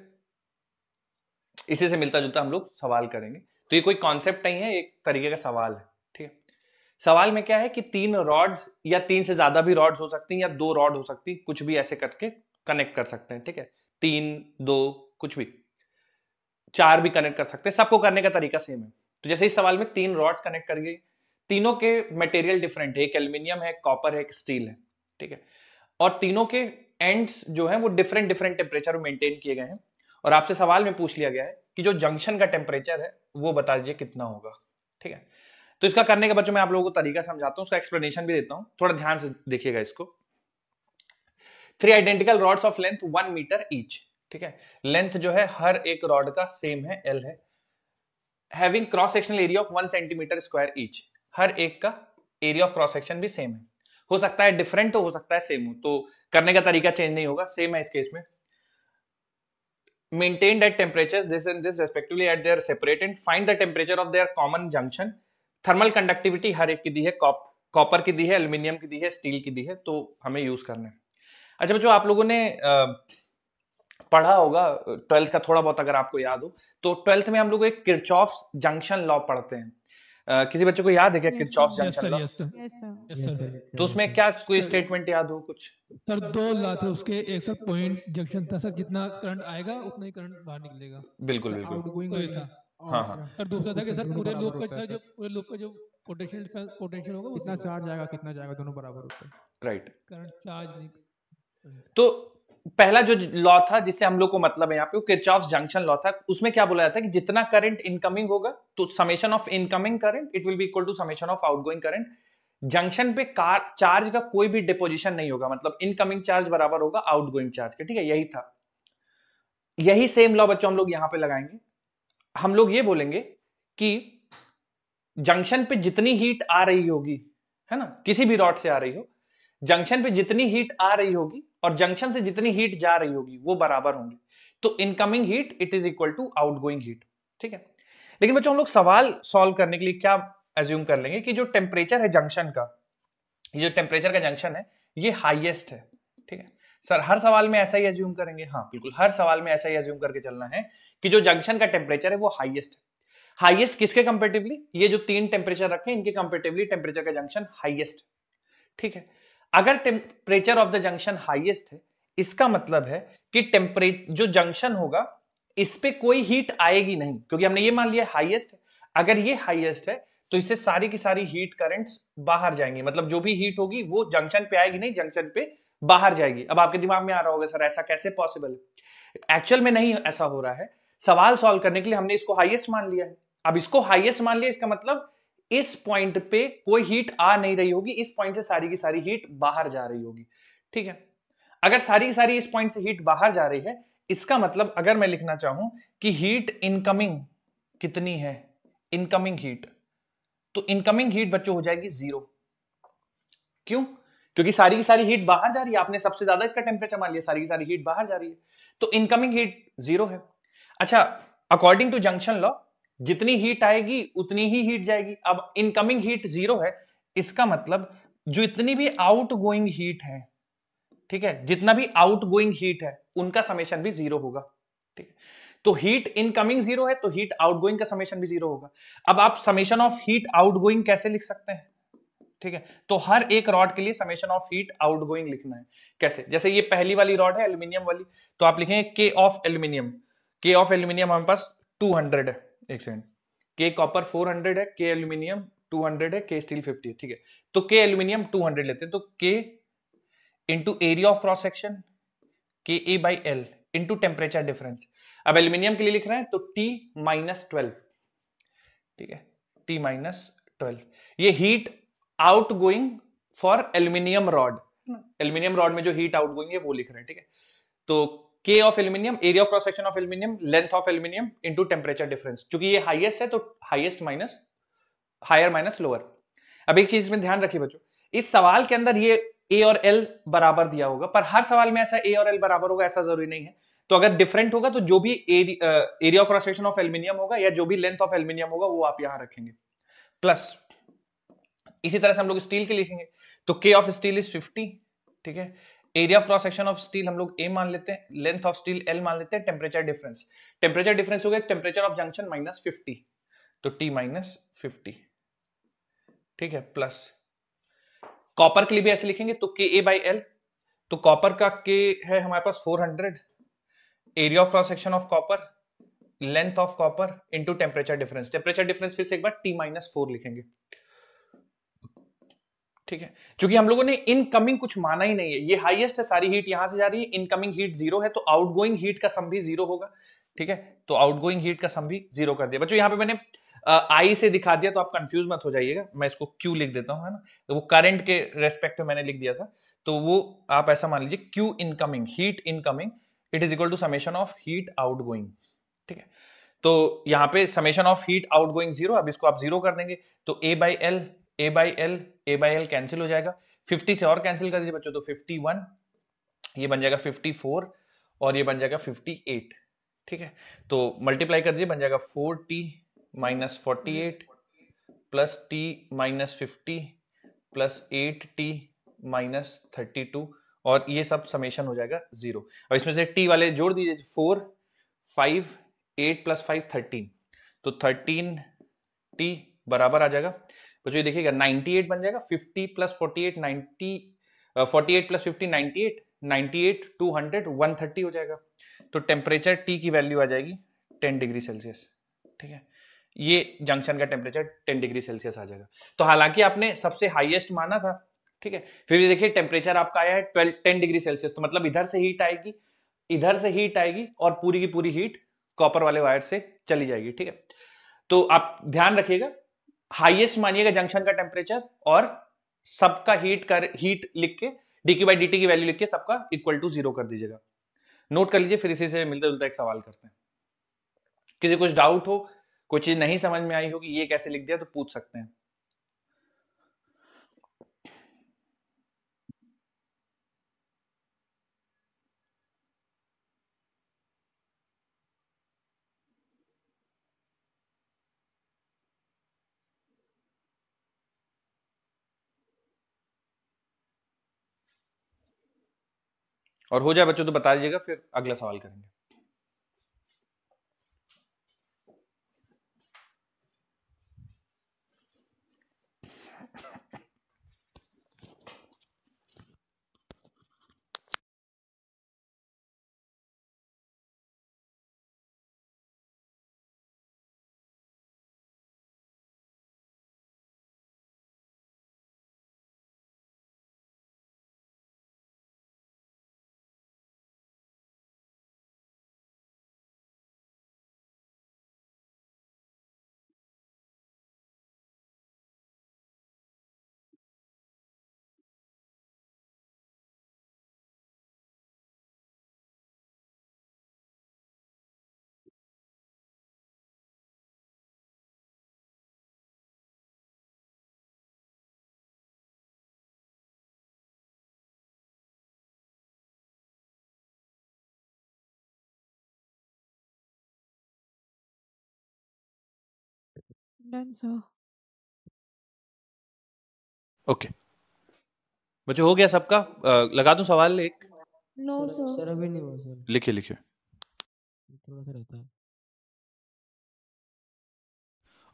इसी से मिलता जुलता हम लोग सवाल करेंगे। तो ये कोई कॉन्सेप्ट नहीं है, एक तरीके का सवाल है, ठीक है। सवाल में क्या है कि 3 रॉड्स या 3 से ज्यादा भी रॉड्स हो सकती हैं, या 2 रॉड हो सकती, कुछ भी ऐसे करके कनेक्ट कर सकते हैं, ठीक है। 3, 2, कुछ भी, 4 भी कनेक्ट कर सकते हैं, सबको करने का तरीका सेम है। तो जैसे इस सवाल में 3 रॉड्स कनेक्ट कर गई, तीनों के मटेरियल डिफरेंट है, एक एल्यूमिनियम है, कॉपर है, एक स्टील है, ठीक है, और तीनों के एंड्स जो है वो डिफरेंट डिफरेंट टेम्परेचर में मेंटेन किए गए हैं, और आपसे सवाल में पूछ लिया गया है कि जो जंक्शन का टेम्परेचर है वो बता दीजिए कितना होगा, ठीक है। तो इसका करने के बच्चों मैं आप लोगों को तरीका समझाता हूं, उसका एक्सप्लेनेशन भी देता हूं, थोड़ा ध्यान से देखिएगा इसको। 3 identical rods of length 1 meter each, ठीक है, लेंथ जो है हर एक रॉड का सेम है, L है, having cross sectional area of 1 centimetre square each, हर एक का एरिया ऑफ क्रॉस सेक्शन भी सेम है, हो सकता है डिफरेंट हो सकता है सेम हो, तो करने का तरीका चेंज नहीं होगा, सेम है इस केस में। maintained at temperatures this and this respectively at their separate end, find the temperature of their common junction, thermal conductivity हर एक की दी है, कॉपर की दी है, एल्यूमिनियम की दी है, स्टील की दी है, तो हमें यूज करना है। अच्छा बच्चों, आप लोगों ने पढ़ा होगा 12th का थोड़ा बहुत, अगर आपको याद हो तो 12th में हम लोग एक किरचॉफ जंक्शन लॉ पढ़ते हैं, किसी बच्चे को याद है क्या Kirchhoff yes junction sir, law? Yes sir, yes sir. Yes sir. तो उसमें क्या कोई सर- स्टेटमेंट याद हो कुछ? सर 2 लॉ थे उसके, एक सर पॉइंट जंक्शन था सर, जितना करंट आएगा उतना ही करंट बाहर निकलेगा, बिल्कुल बिल्कुल, आउटगोइंग तो ये था। हाँ हाँ, सर दूसरा था कि सर पूरे लूप का होता है जो पूरे लूप का जो पोटेंशियल होगा कितना चार्ज आएगा कितना जाएगा दोनों बराबर होता है। राइट। करंट चार्ज नहीं। तो पहला जो लॉ था जिससे हम लोग को मतलब है यहाँ पे, वो किरचॉफ जंक्शन लॉ था, उसमें क्या बोला जाता है कि जितना करंट इनकमिंग होगा तो summation of incoming current it will be equal to summation of outgoing current. Junction पे चार्ज का कोई भी डिपोजिशन नहीं होगा, मतलब इनकमिंग चार्ज बराबर होगा आउटगोइंग चार्ज के, ठीक है, यही था। यही सेम लॉ बच्चों हम लोग यहां पे लगाएंगे। हम लोग ये बोलेंगे कि जंक्शन पे जितनी हीट आ रही होगी, है ना, किसी भी रॉड से आ रही हो, जंक्शन पे जितनी हीट आ रही होगी और जंक्शन से जितनी हीट जा रही होगी वो बराबर होंगी, तो incoming heat it is equal to outgoing heat, ठीक है। लेकिन बच्चों हम लोग सवाल सॉल्व करने के लिए क्या एज्यूम कर लेंगे कि जो टेम्परेचर है जंक्शन का, ये जो टेम्परेचर का जंक्शन है ये हाईएस्ट है, ठीक है। सर हर सवाल में ऐसा ही एज्यूम करेंगे? हाँ बिल्कुल, हर सवाल में ऐसा ही एज्यूम करके चलना है कि जो जंक्शन का टेम्परेचर है वो हाईएस्ट है। हाईएस्ट किसके कंपेरेटिवली? ये जो 3 टेम्परेचर रखे इनके कंपेरेटिवली टेम्परेचर का जंक्शन हाईएस्ट, ठीक है। अगर temperature of the junction highest है, इसका मतलब है कि टेम्परेचर जो जंक्शन होगा इस पे कोई हीट आएगी नहीं, क्योंकि हमने ये मान लिया हाईएस्ट है। अगर ये हाईएस्ट है तो इससे सारी की सारी हीट करंट्स बाहर जाएंगी, मतलब जो भी हीट होगी वो जंक्शन पे आएगी नहीं, जंक्शन पे बाहर जाएगी। अब आपके दिमाग में आ रहा होगा सर ऐसा कैसे पॉसिबल है? एक्चुअल में नहीं ऐसा हो रहा है, सवाल सॉल्व करने के लिए हमने इसको हाईएस्ट मान लिया है। अब इसको हाईएस्ट मान लिया, इसका मतलब इस पॉइंट पे कोई हीट आ नहीं रही होगी, इस पॉइंट से सारी की सारी हीट बाहर जा रही होगी, ठीक है। अगर सारी की सारी इस पॉइंट से हीट बाहर जा रही है, इसका मतलब अगर मैं लिखना चाहूं कि हीट इनकमिंग कितनी है, इनकमिंग हीट, तो इनकमिंग हीट बच्चों हो जाएगी 0। क्यों? क्योंकि सारी की सारी हीट बाहर जा रही है, आपने सबसे ज्यादा इसका टेम्परेचर मान लिया, सारी की सारी हीट बाहर जा रही है, तो इनकमिंग हीट 0 है। अच्छा, अकॉर्डिंग टू जंक्शन लॉ जितनी हीट आएगी उतनी ही हीट जाएगी। अब इनकमिंग हीट 0 है, इसका मतलब जो इतनी भी आउट गोइंग हीट है ठीक है, जितना भी आउट गोइंग हीट है उनका समेशन भी 0 होगा। ठीक है, तो हीट इनकमिंग 0 है तो हीट आउटगोइंग का समेशन भी 0 होगा। अब आप समेशन ऑफ हीट आउटगोइंग कैसे लिख सकते हैं? ठीक है, तो हर एक रॉड के लिए समेशन ऑफ हीट आउटगोइंग लिखना है। कैसे? जैसे ये पहली वाली रॉड है एल्यूमिनियम वाली, तो आप लिखेंगे के ऑफ एल्यूमिनियम। के ऑफ एल्यूमिनियम हमारे पास 200 है, एक सेकंड, के कॉपर 400 है, के एल्यूमिनियम 200 है, के स्टील 50 है। ठीक है, तो के एल्यूमिनियम 200 लेते हैं, तो K into area of cross section K A by L into temperature difference. अब एल्यूमिनियम के लिए लिख रहे हैं तो टी माइनस 12। ठीक है, टी माइनस 12 ये heat out going for aluminium rod. Aluminium rod में जो हीट आउट गोइंग है वो लिख रहे हैं। ठीक है, तो K of aluminium, area of cross section of aluminium, length of aluminium into temperature difference. क्योंकि ये हाईएस्ट है तो highest minus higher minus lower. अब एक चीज में ध्यान रखिए बच्चों, इस सवाल के अंदर ये ए और एल बराबर दिया होगा, पर हर सवाल में ऐसा ए और एल बराबर होगा ऐसा जरूरी नहीं है। तो अगर डिफरेंट होगा तो जो भी area of cross section of aluminium होगा या जो भी लेंथ ऑफ एल्यूमिनियम होगा वो आप यहां रखेंगे प्लस। इसी तरह से हम लोग स्टील के लिखेंगे तो के ऑफ स्टील इज 50। ठीक है, area of cross section of steel हम लोग ए मान लेते हैं, लेंथ ऑफ स्टील एल मान लेते हैं, टेम्परेचर डिफरेंस हो गया टेम्परेचर ऑफ जंक्शन माइनस 50, तो टी माइनस 50। ठीक है, प्लस कॉपर के लिए भी ऐसे लिखेंगे तो के ए बाई एल, तो कॉपर का के है हमारे पास 400, area of cross section of copper, length of copper into temperature difference. Temperature difference फिर से एक बार टी माइनस 4 लिखेंगे। ठीक है, क्योंकि हम लोगों ने इनकमिंग कुछ माना ही नहीं है, ये हाईएस्ट है, सारी हीट यहां से जा रही है, इनकमिंग हीट 0 है तो आउटगोइंग हीट का सम भी 0 होगा। ठीक है, तो आउटगोइंग हीट का सम भी 0 कर दिया। बच्चों यहाँ पे मैंने आई से दिखा दिया तो आप कंफ्यूज मत हो जाइएगा, मैं इसको क्यू लिख देता हूं, है ना, तो वो करंट के रेस्पेक्ट में मैंने लिख दिया था, तो वो आप ऐसा मान लीजिए Q incoming, heat incoming it is equal to summation of heat outgoing. ठीक है, तो यहाँ पे समेशन ऑफ हीट आउटगोइंग 0, अब इसको आप 0 कर देंगे तो A by L, A by L, A by L cancel हो जाएगा, 50 से और कैंसिल कर दीजिए बच्चों तो 51, ये बन जाएगा 54 और ये बन जाएगा 58। ठीक है, तो मल्टीप्लाई कर दीजिए, बन जाएगा 4t minus 48 plus T minus 50 plus 8t minus 32, और ये सब समेशन हो जाएगा 0। अब इसमें से t वाले जोड़ दीजिए, 4 5 8 प्लस 5 13, तो 13t बराबर आ जाएगा बच्चों, ये देखिएगा 98 बन जाएगा, 50 प्लस 48 90, 48 प्लस 50 98, 98 200 130 हो जाएगा, तो टेम्परेचर टी की वैल्यू आ जाएगी 10 डिग्री सेल्सियस। ठीक है, ये जंक्शन का टेम्परेचर 10 डिग्री सेल्सियस आ जाएगा। तो हालांकि आपने सबसे हाईएस्ट माना था, ठीक है, फिर भी देखिए टेम्परेचर आपका आया है 10 डिग्री सेल्सियस, तो मतलब इधर से हीट आएगी, इधर से हीट आएगी और पूरी की पूरी हीट कॉपर वाले वायर से चली जाएगी। ठीक है, तो आप ध्यान रखिएगा, हाईएस्ट मानिएगा जंक्शन का टेम्परेचर और सबका हीट लिख के dq बाई dt की वैल्यू लिख के सबका इक्वल टू 0 कर दीजिएगा। नोट कर लीजिए, फिर इसी से मिलता जुलता एक सवाल करते हैं। किसी कुछ डाउट हो, कोई चीज नहीं समझ में आई होगी ये कैसे लिख दिया तो पूछ सकते हैं। और हो जाए बच्चों तो बता दीजिएगा, फिर अगला सवाल करेंगे। Done, sir. ओके, बच्चों हो गया सबका? लगा दूं सवाल एक? No sir sir. अभी नहीं हुआ सर, लिखिए लिखिए। थोड़ा सा रहता है।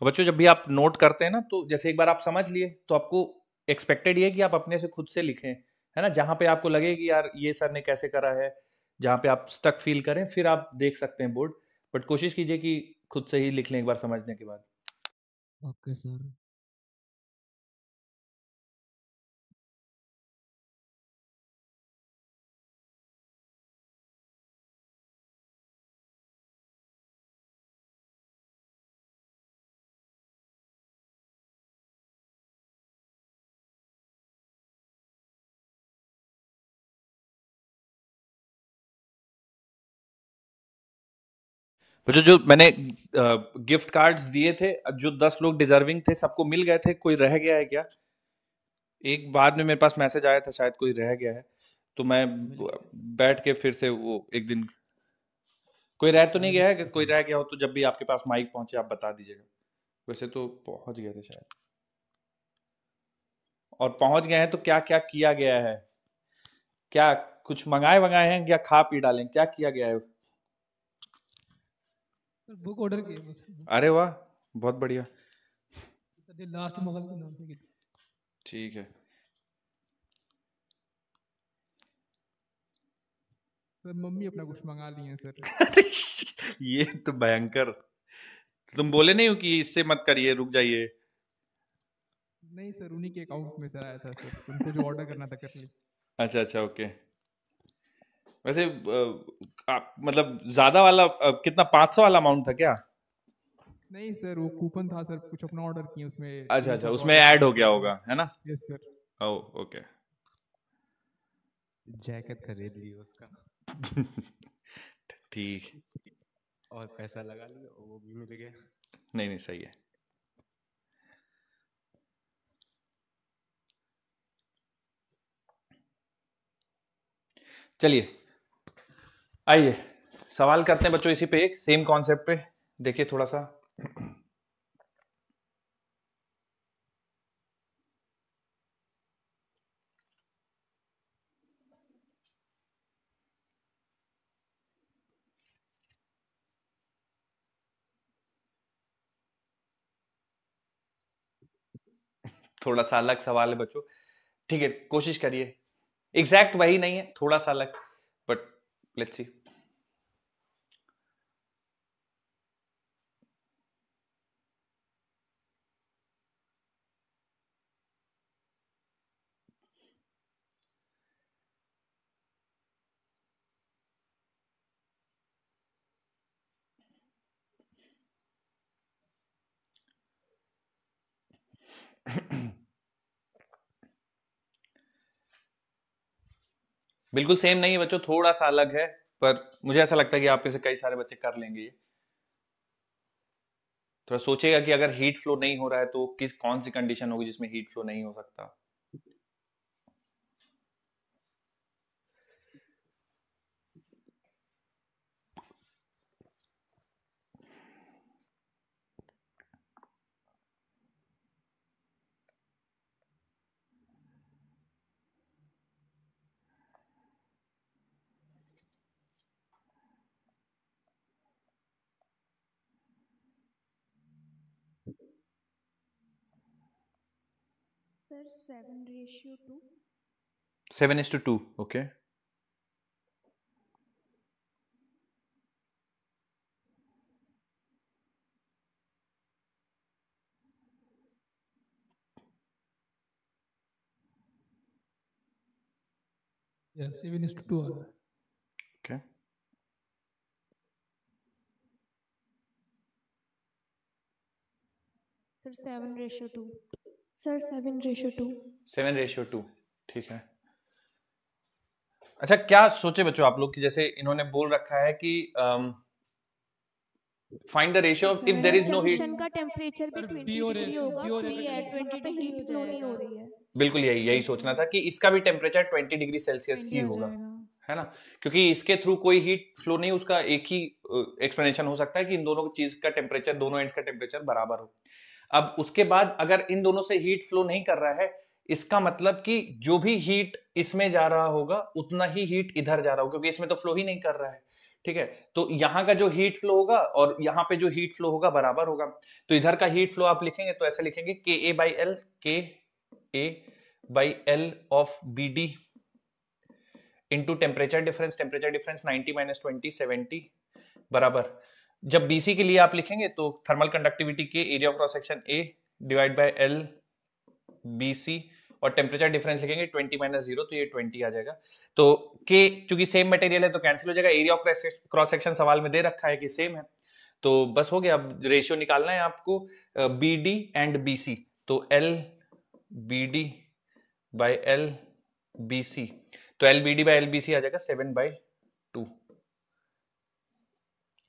और बच्चों जब भी आप नोट करते हैं ना, तो जैसे एक बार आप समझ लिए तो आपको एक्सपेक्टेड ये है कि आप अपने से खुद से लिखें, है ना। जहां पे आपको लगे कि यार ये सर ने कैसे करा है, जहां पे आप स्टक फील करें, फिर आप देख सकते हैं बोर्ड। बट कोशिश कीजिए कि खुद से ही लिख लें एक बार समझने के बाद। Okay sir. बच्चों जो मैंने गिफ्ट कार्ड्स दिए थे, जो 10 लोग डिजर्विंग थे सबको मिल गए थे, कोई रह गया है क्या? एक बाद में मेरे पास मैसेज आया था, शायद कोई रह गया है, तो मैं बैठ के फिर से वो एक दिन। कोई रह तो नहीं गया है? कोई रह गया हो तो जब भी आपके पास माइक पहुंचे आप बता दीजिएगा। वैसे तो पहुंच गए थे शायद। और पहुंच गए हैं तो क्या क्या किया गया है? क्या कुछ मंगाए वंगाए हैं या खा पी डालें? क्या किया गया है? बुक ऑर्डर किए बस। अरे वाह, बहुत बढ़िया। द लास्ट मुगल के नाम से की थी। ठीक है। सर मम्मी अपना कुछ मंगा ली है सर। ये तो भयंकर। तुम बोले नहीं हो कि इससे मत करिए, रुक जाइए? नहीं सर, उन्हीं के अकाउंट में सर आया था सर, उनको जो ऑर्डर करना था कर ली। अच्छा अच्छा, ओके। वैसे आप मतलब ज्यादा वाला कितना, 500 वाला अमाउंट था क्या? नहीं सर, वो कूपन था सर, कुछ अपना ऑर्डर किए उसमें। अच्छा अच्छा, उसमें ऐड हो गया होगा, है ना? Yes sir. Oh okay. Jacket खरीद ली उसका ठीक। और पैसा लगा लिया, वो भी मिल गया। नहीं नहीं, सही है। चलिए आइए सवाल करते हैं बच्चों, इसी पे एक सेम कॉन्सेप्ट पे। देखिए थोड़ा सा। थोड़ा सा अलग सवाल है बच्चों, ठीक है, कोशिश करिए। एग्जैक्ट वही नहीं है, थोड़ा सा अलग, बट लेट्स सी। बिल्कुल सेम नहीं है बच्चों, थोड़ा सा अलग है, पर मुझे ऐसा लगता है कि आप में से कई सारे बच्चे कर लेंगे ये। थोड़ा सोचेगा कि अगर हीट फ्लो नहीं हो रहा है तो किस कौन सी कंडीशन होगी जिसमें हीट फ्लो नहीं हो सकता। सर 7:2। 7:2, ओके। यस 7:2 आ रहा है। ओके। सर 7:2। सर 7:2। 7:2, ठीक है। अच्छा, क्या सोचे बच्चों आप लोग कि जैसे इन्होंने बोल रखा है कि find the ratio of if there is no heat. Junction का टेम्परेचर भी सर 20 पी और डिग्री होगा, पी और क्योंकि 20 डिग्री हो फ्लो नहीं हो जाएगा। रही है। बिल्कुल यही सोचना था कि इसका भी टेम्परेचर 20 डिग्री सेल्सियस ही हो होगा, जाएगा। है ना, क्योंकि इसके थ्रू कोई हीट फ्लो नहीं, उसका एक ही एक्सप्लेनेशन हो सकता है कि इन दोनों चीज का टेम्परेचर, दोनों एंड्स का टेम्परेचर बराबर हो। अब उसके बाद अगर इन दोनों से हीट फ्लो नहीं कर रहा है, इसका मतलब कि जो भी हीट इसमें जा रहा होगा उतना ही हीट इधर जा रहा होगा, क्योंकि इसमें तो फ्लो ही नहीं कर रहा है। ठीक है, तो यहाँ का जो हीट फ्लो होगा और यहाँ पे जो हीट फ्लो होगा बराबर होगा। तो इधर का हीट फ्लो आप लिखेंगे तो ऐसे लिखेंगे K A by L of B D into temperature difference 90 minus 20 70 बराबर। जब बीसी के लिए आप लिखेंगे तो थर्मल कंडक्टिविटी के area of cross section A divide by L BC और टेम्परेचर डिफरेंस लिखेंगे 20 माइनस 0 तो ये 20 आ जाएगा। तो के चूंकि सेम मटेरियल है तो कैंसिल हो जाएगा। एरिया ऑफ क्रॉस सेक्शन सवाल में दे रखा है कि सेम है, तो बस हो गया। अब रेशियो निकालना है आपको B D and B C, तो L B D by L B C, तो L B D by L B C आ जाएगा 7/2।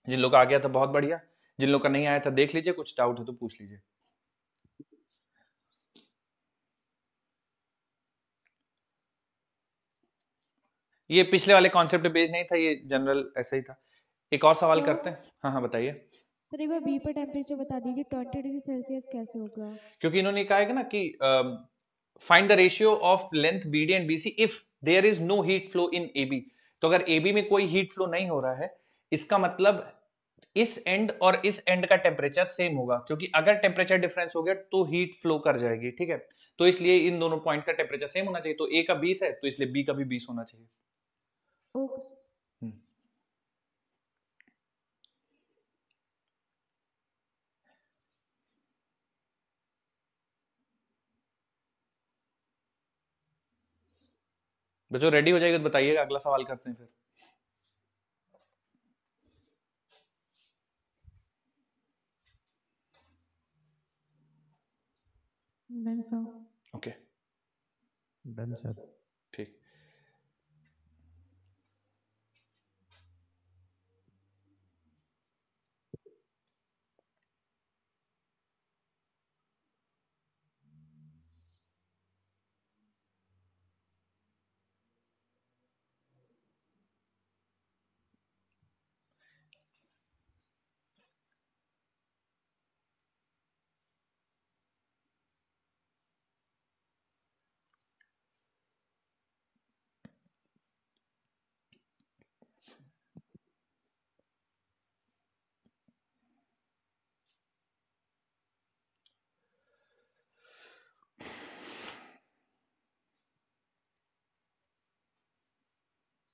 जिन लोग का आ गया था बहुत बढ़िया, जिन लोग का नहीं आया था देख लीजिए, कुछ डाउट हो तो पूछ लीजिए। ये पिछले वाले कॉन्सेप्ट पे बेस्ड नहीं था, ये जनरल ऐसा ही था। एक और सवाल करते हैं। हाँ बताइए सर। एक बार बी पर टेम्परेचर बता दीजिए, 20 डिग्री सेल्सियस कैसे होगा? क्योंकि इन्होंने कहा है ना कि find the ratio of length BD and BC if there is no heat flow in AB. तो अगर एबी में कोई हीट फ्लो नहीं हो रहा है, इसका मतलब इस एंड और इस एंड का टेम्परेचर सेम होगा, क्योंकि अगर टेम्परेचर डिफरेंस हो गया तो हीट फ्लो कर जाएगी। ठीक है, तो इसलिए इन दोनों पॉइंट का टेम्परेचर सेम होना चाहिए। तो ए का 20 है तो इसलिए बी का भी 20 होना चाहिए। बच्चों रेडी हो जाएगा तो बताइएगा, अगला सवाल करते हैं फिर। Done sir. Okay done sir. ठीक।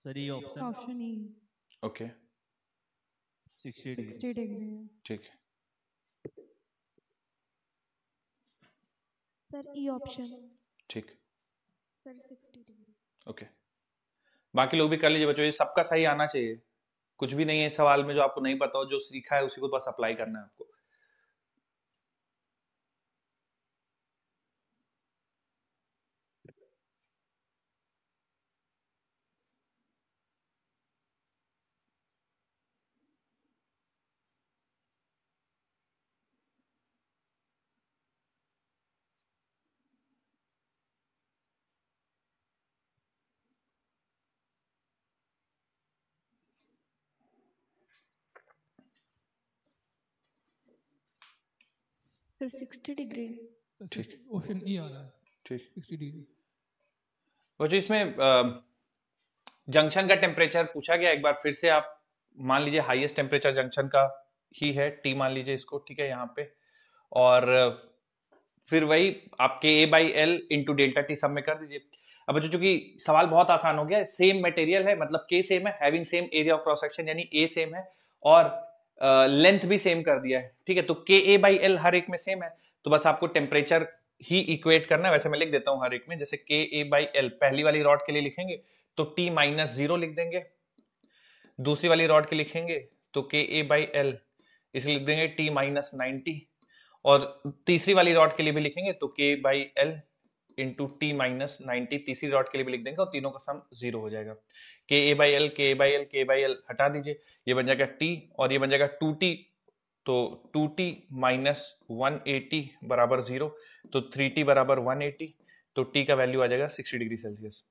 सर ये option E. Okay 60 degree. 60 degree. ठीक है सर ई ऑप्शन। ठीक। Sir 60 degree. ओके, बाकी लोग भी कर लीजिए बच्चों, ये सबका सही आना चाहिए। कुछ भी नहीं है इस सवाल में जो आपको नहीं पता हो, जो सीखा है उसी को बस अप्लाई करना है आपको। Sir 60 degree. ठीक। ऑप्शन ई आ रहा है ठीक 60 डिग्री। बच्चों इसमें जंक्शन का टेम्परेचर पूछा गया। एक बार फिर से आप मान लीजिए हाईएस्ट टेम्परेचर जंक्शन का ही है, टी मान लीजिए इसको। ठीक है यहाँ पे, और फिर वही आपके A by L into delta T सब में कर दीजिए। अब बच्चों चूंकि सवाल बहुत आसान हो गया है, सेम मटेरियल है मतलब के सेम है, having same area of cross section यानी ए सेम है, और लेंथ भी सेम कर दिया है। ठीक है, तो के ए बाई एल हर एक में सेम है, तो बस आपको टेम्परेचर ही इक्वेट करना है। वैसे मैं लिख देता हूं हर एक में, जैसे के ए बाई एल पहली वाली रॉड के लिए लिखेंगे तो टी माइनस 0 लिख देंगे, दूसरी वाली रॉड के लिखेंगे तो के ए बाई एल इसे लिख देंगे टी माइनस 90, और तीसरी वाली रॉड के लिए भी लिखेंगे तो के by L into T minus 90 तीसरी रॉड के लिए भी लिख देंगे, और तीनों का सम 0 हो जाएगा। के ए बाई एल के ए बाई एल के ए बाई एल हटा दीजिए, ये बन जाएगा टी और ये बन जाएगा 2t, तो 2t माइनस 180 बराबर 0, तो 3t बराबर 180, तो t का वैल्यू आ जाएगा 60 डिग्री सेल्सियस।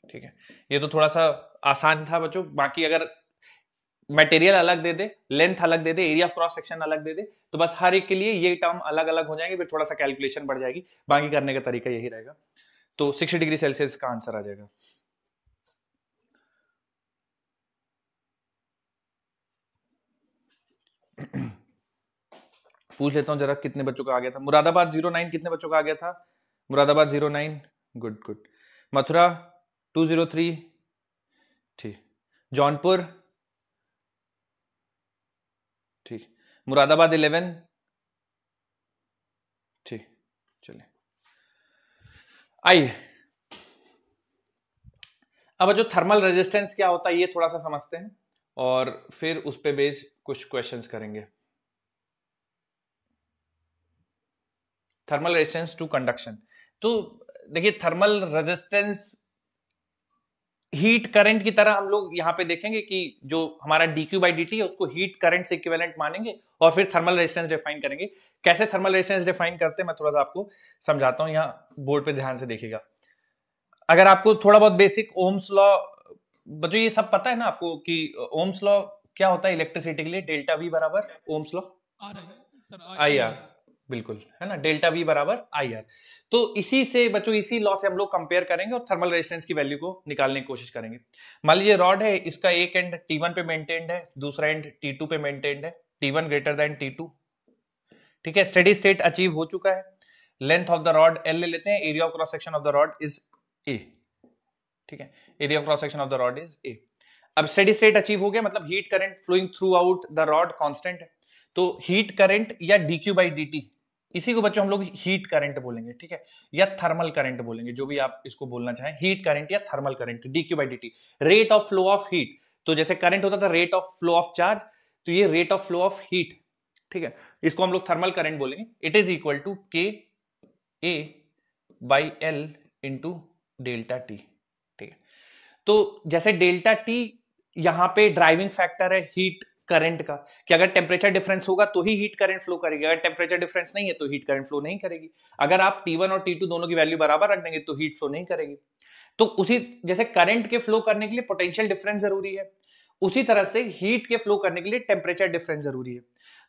ठीक है, ये तो थोड़ा सा आसान था बच्चों। बाकी अगर मटेरियल अलग दे दे, लेंथ अलग दे दे, एरिया ऑफ क्रॉस सेक्शन अलग दे दे, तो बस हर एक के लिए ये टर्म अलग अलग हो जाएंगे, फिर थोड़ा सा कैलकुलेशन बढ़ जाएगी। बाकी करने का तरीका यही रहेगा। तो 60 डिग्री सेल्सियस का आंसर आ जाएगा। पूछ लेता हूं जरा कितने बच्चों का आ गया था। मुरादाबाद 09 कितने बच्चों का आ गया था? Moradabad 09, good good. मथुरा 203, ठीक। जौनपुर, ठीक। मुरादाबाद 11, ठीक। चलिए आइए अब जो थर्मल रेजिस्टेंस क्या होता है ये थोड़ा सा समझते हैं और फिर उस पे बेस कुछ क्वेश्चंस करेंगे। थर्मल रेजिस्टेंस टू कंडक्शन, तो देखिए थर्मल रेजिस्टेंस हीट करंट की तरह हम लोग यहां पे देखेंगे कि जो हमारा dq बाई dt है उसको हीट करंट से इक्विवेलेंट मानेंगे और फिर थर्मल रेजिस्टेंस डिफाइन करेंगे। कैसे थर्मल रेजिस्टेंस डिफाइन करते हैं मैं थोड़ा सा आपको समझाता हूं, यहां बोर्ड पे ध्यान से देखिएगा। अगर आपको थोड़ा बहुत बेसिक ओम्स लॉ, बच्चों ये सब पता है ना आपको कि ओम्स लॉ क्या होता है इलेक्ट्रिसिटी के लिए? डेल्टा वी बराबर ओम्स लॉ आ रहा है सर, आई आर, बिल्कुल है ना, डेल्टा वी बराबर आई आर। तो इसी से बच्चों, इसी लॉ से हम लोग कंपेयर करेंगे और थर्मल रेजिस्टेंस की वैल्यू को निकालने की कोशिश करेंगे। मान लीजिए रॉड है, इसका एक एंड T1 पे मेंटेन्ड है, दूसरा एंड T2 पे मेंटेन्ड है, T1 ग्रेटर देन T2, ठीक है। स्टेडी स्टेट अचीव हो चुका है। Length of the rod L ले लेते हैं, area of cross section of the rod is A, ठीक है। Area of cross section of the rod is A। अब स्टेडी स्टेट अचीव हो गया, मतलब heat current flowing throughout the rod constant है। तो हीट करंट या dq बाई dt, इसी को बच्चों हम लोग हीट करंट बोलेंगे, ठीक है, या थर्मल करंट बोलेंगे, जो भी आप इसको बोलना चाहें, हीट करंट या thermal current, dq by dt। Rate of flow of heat, तो जैसे करंट होता था rate of flow of charge, तो ये rate of flow of heat, ठीक है, इसको हम लोग थर्मल करंट बोलेंगे। It is equal to K A by L into delta T, ठीक है। तो जैसे डेल्टा टी यहां पे ड्राइविंग फैक्टर है हीट करंट का, कि अगर टेम्परेचर डिफरेंस होगा तो ही हीट करंट फ्लो करेगी, अगर टेम्परेचर डिफरेंस नहीं है तो हीट करंट फ्लो नहीं करेगी। अगर आप T1 और T2 दोनों की वैल्यू बराबर रख देंगे तो हीट फ्लो नहीं करेगी। तो उसी जैसे करंट के फ्लो करने के लिए पोटेंशियल डिफरेंस जरूरी है, उसी तरह से हीट के फ्लो करने के लिए टेम्परेचर डिफरेंस जरूरी है।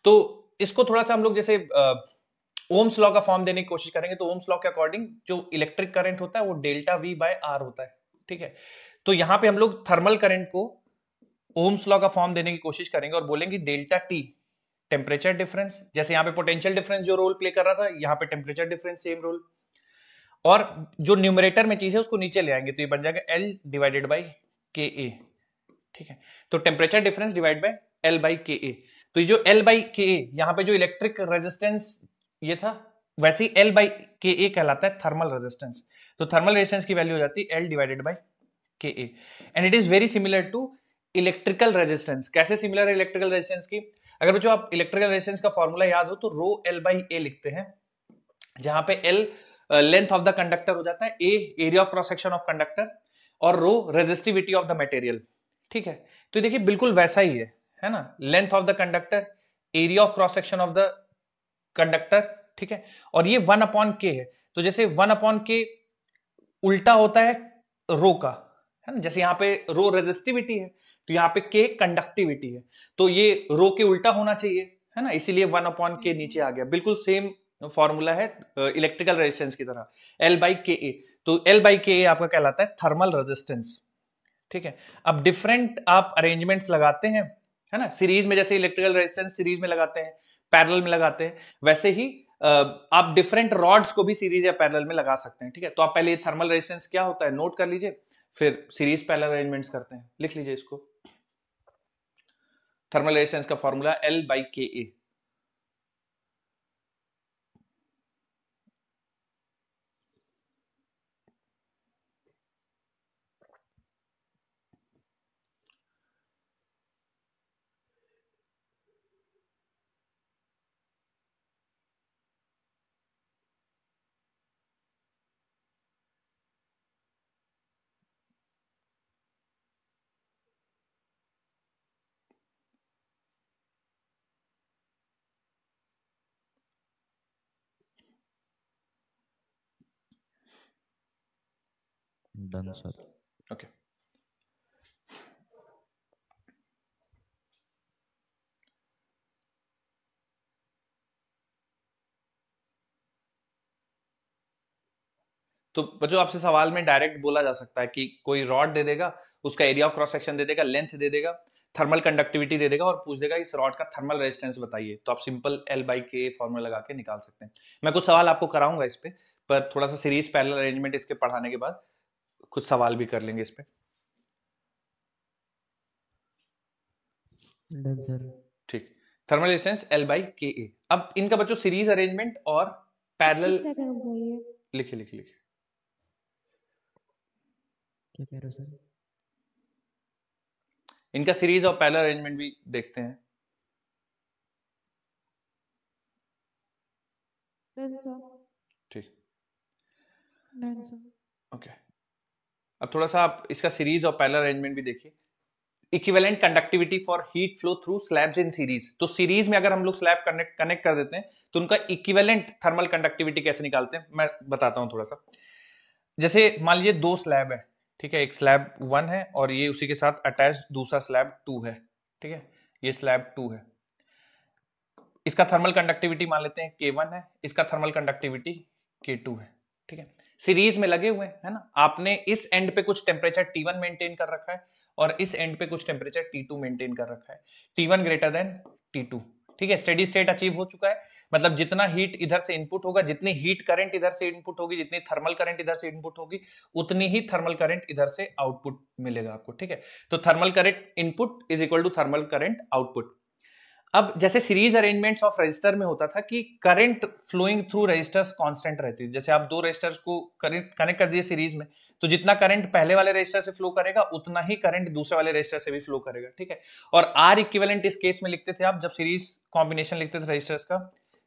तो इसको थोड़ा सा हम लोग जैसे ओम्स लॉ का फॉर्म देने की कोशिश करेंगे, तो ओम्स लॉ के अकॉर्डिंग जो इलेक्ट्रिक करंट होता है वो डेल्टा वी बाय आर होता है, ठीक है। तो यहां पे हम लोग थर्मल करंट को ओम्स लॉ का फॉर्म देने की कोशिश करेंगे और बोलेंगे डेल्टा टी टेम्परेचर डिफरेंस, जैसे यहां पे पोटेंशियल डिफरेंस जो रोल प्ले कर रहा था, यहां पे टेम्परेचर डिफरेंस सेम रोल, और जो न्यूमरेटर में चीज है उसको नीचे ले आएंगे तो ये बन जाएगा L divided by K A, ठीक है। तो temperature difference divide by L by K ए, तो ये जो L बाई के ए यहां पे जो इलेक्ट्रिक रेजिस्टेंस ये था, वैसे ही L बाई के ए कहलाता है थर्मल रेजिस्टेंस। तो थर्मल रेजिस्टेंस की वैल्यू हो जाती है L divided by K A, and it is very similar to electrical resistance. कैसे सिमिलर है इलेक्ट्रिकल रेजिस्टेंस की? अगर बच्चों आप इलेक्ट्रिकल रेजिस्टेंस का फॉर्मूला याद हो तो रो L बाई ए लिखते हैं, जहां पे L length of the conductor हो जाता है, A area of cross section of conductor, और रो रेजिस्टिविटी ऑफ द मटेरियल, ठीक है। तो देखिए बिल्कुल वैसा ही है ना, length of the conductor, area of cross section of the conductor, ठीक है, और ये 1 अपॉन के है। तो जैसे 1 अपॉन के उल्टा होता है रो का, है ना, जैसे यहां पे रो रेजिस्टिविटी है तो यहां पे के कंडक्टिविटी है, तो ये रो के उल्टा होना चाहिए, है ना, इसीलिए 1 अपॉन के नीचे आ गया। बिल्कुल सेम फॉर्मूला है इलेक्ट्रिकल रेजिस्टेंस की तरह, L बाई के ए। तो L बाई के ए आपका कहलाता है थर्मल रेजिस्टेंस, ठीक है। अब डिफरेंट आप अरेंजमेंट्स लगाते हैं, है ना, सीरीज में जैसे इलेक्ट्रिकल रेजिस्टेंस सीरीज में लगाते हैं, पैरेलल में लगाते हैं, वैसे ही आप डिफरेंट रॉड्स को भी सीरीज या पैरेलल में लगा सकते हैं, ठीक है। तो आप पहले थर्मल रेजिस्टेंस क्या होता है नोट कर लीजिए, फिर सीरीज पैरेलल अरेंजमेंट्स करते हैं, लिख लीजिए इसको। थर्मल रेजिस्टेंस का formula L by K A, done sir. Okay. तो बच्चों आपसे सवाल में डायरेक्ट बोला जा सकता है कि कोई रॉड दे देगा, उसका एरिया ऑफ क्रॉस सेक्शन दे देगा, लेंथ दे देगा, थर्मल कंडक्टिविटी दे देगा और पूछ देगा इस रॉड का थर्मल रेजिस्टेंस बताइए, तो आप सिंपल L/K फॉर्मूला लगा के निकाल सकते हैं। मैं कुछ सवाल आपको कराऊंगा इस पे, पर थोड़ा सा सीरीज पैरेलल अरेंजमेंट इसके पढ़ाने के बाद कुछ सवाल भी कर लेंगे इस पे। Done sir. ठीक, थर्मल रेजिस्टेंस L/Ka। अब इनका बच्चों सीरीज अरेंजमेंट और पैरेलल एक सेकंड बोलिए। लिखिए लिखिए लिखिए। क्या कह रहे हो सर? इनका सीरीज और पैरेलल अरेंजमेंट भी देखते हैं। Done sir. ठीक, डन सर। ओके। अब थोड़ा सा आप इसका सीरीज और पैरेलल अरेंजमेंट भी देखिए। Equivalent conductivity for heat flow through slabs in series. तो सीरीज में अगर हम लोग स्लैब कनेक्ट कर देते हैं तो उनका इक्विवेलेंट थर्मल कंडक्टिविटी कैसे निकालते हैं मैं बताता हूं थोड़ा सा। जैसे मान लीजिए दो स्लैब है, ठीक है, एक स्लैब 1 है और ये उसी के साथ अटैच दूसरा स्लैब 2 है, ठीक है, ये स्लैब 2 है। इसका थर्मल कंडक्टिविटी मान लेते हैं K1 है, इसका थर्मल कंडक्टिविटी K2 है, ठीक है, सीरीज में लगे हुए है ना। आपने इस एंड पे कुछ टेम्परेचर T1 मेंटेन कर रखा है और इस एंड पे कुछ टेम्परेचर T2 मेंटेन कर रखा है, T1 ग्रेटर देन T2, ठीक है। स्टेडी स्टेट अचीव हो चुका है, मतलब जितना हीट इधर से इनपुट होगा, जितनी हीट करंट इधर से इनपुट होगी, जितनी थर्मल करंट इधर से इनपुट होगी, उतनी ही थर्मल करंट इधर से आउटपुट मिलेगा आपको, ठीक है। तो thermal current input is equal to thermal current output. अब जैसे सीरीज अरेंजमेंट्स ऑफ रजिस्टर में होता था कि current flowing through resistors constant रहती है। जैसे आप दो रजिस्टर्स को कनेक्ट कर दिए सीरीज में, तो जितना करंट पहले वाले रजिस्टर से फ्लो करेगा उतना ही करंट दूसरे वाले रजिस्टर से भी फ्लो करेगा, ठीक है। और आर इक्विवेलेंट इस केस में लिखते थे आप, जब सीरीज कॉम्बिनेशन लिखते थे रजिस्टर्स का,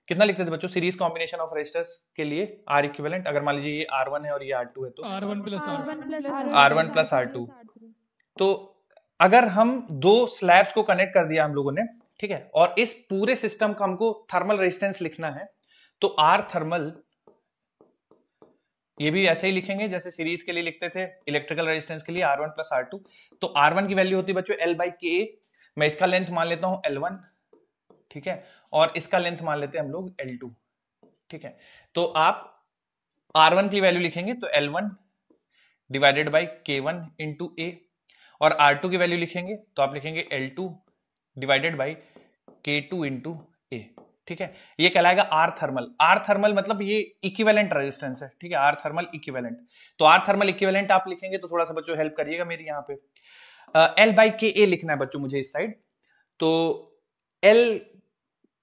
कितना लिखते थे बच्चों सीरीज कॉम्बिनेशन ऑफ रजिस्टर्स के लिए आर इक्विवेलेंट? अगर मान लीजिए ये R1 है और ये R2 है तो R1 plus R1 plus R2। तो अगर हम दो स्लैब्स को कनेक्ट कर दिया हम लोगों ने, ठीक है, और इस पूरे सिस्टम का हमको थर्मल रेजिस्टेंस लिखना है, तो आर थर्मल ये भी ऐसे ही लिखेंगे जैसे सीरीज के लिए लिखते थे इलेक्ट्रिकल रेजिस्टेंस के लिए R1 प्लस R2। तो R1 की वैल्यू होती है बच्चों L/Ka। मैं इसका लेंथ मान लेता हूं L1, ठीक है, और इसका लेंथ मान लेते हैं हम लोग L2, ठीक है। तो आप R1 की वैल्यू लिखेंगे तो L1 divided by K1 into A, और R2 की वैल्यू लिखेंगे तो आप लिखेंगे L2 divided by K2 into A, ठीक है। ये कहलाएगा आर थर्मल। आर थर्मल मतलब ये इक्विवेलेंट रेजिस्टेंस है, ठीक है, आर थर्मल इक्विवेलेंट। तो आर थर्मल इक्विवेलेंट आप लिखेंगे तो थोड़ा सा बच्चों हेल्प करिएगा मेरी यहाँ पे। L/Ka लिखना है बच्चों मुझे इस साइड, तो L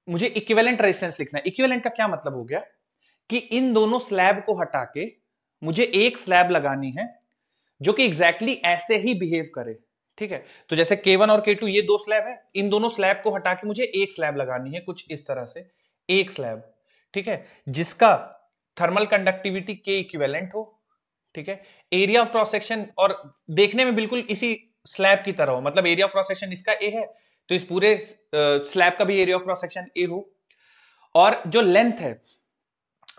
मुझे इक्विवेलेंट रेजिस्टेंस लिखना है। इक्विवेलेंट का क्या मतलब हो गया कि इन दोनों स्लैब को हटा के मुझे एक स्लैब लगानी है जो कि एग्जैक्टली ऐसे ही बिहेव करे, ठीक है। तो जैसे K1 और K2 ये दो स्लैब है, इन दोनों स्लैब को हटा के मुझे एक स्लैब लगानी है कुछ इस तरह से, एक स्लैब, ठीक है, जिसका थर्मल कंडक्टिविटी K इक्विवेलेंट हो, ठीक है, एरिया ऑफ क्रॉस सेक्शन और देखने में बिल्कुल इसी स्लैब की तरह हो, मतलब एरिया ऑफ क्रॉस सेक्शन इसका A है तो इस पूरे स्लैब का भी area of cross section A हो, और जो लेंथ है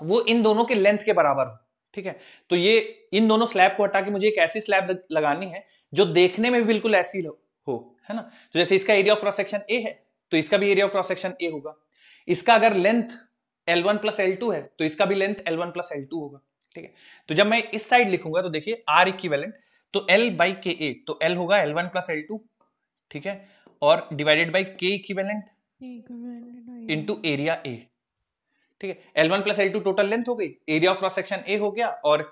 वो इन दोनों के लेंथ के बराबर हो, ठीक है। तो ये इन दोनों स्लैब को हटा के मुझे एक ऐसी स्लैब लगानी है जो देखने में भी बिल्कुल ऐसी हो, है ना। तो जैसे इसका area of cross section A है तो इसका भी area of cross section A होगा। इसका अगर लेंथ L1 प्लस L2 है तो इसका भी लेंथ L1 प्लस L2 होगा, ठीक है। तो जब मैं इस साइड लिखूंगा तो देखिए आर इक्विवेलेंट, तो L/Ka, तो L होगा L1 प्लस L2, ठीक है, और divided by K equivalent into area A, ठीक है। L1 plus L2 total length हो गई, area of cross section A हो गया, और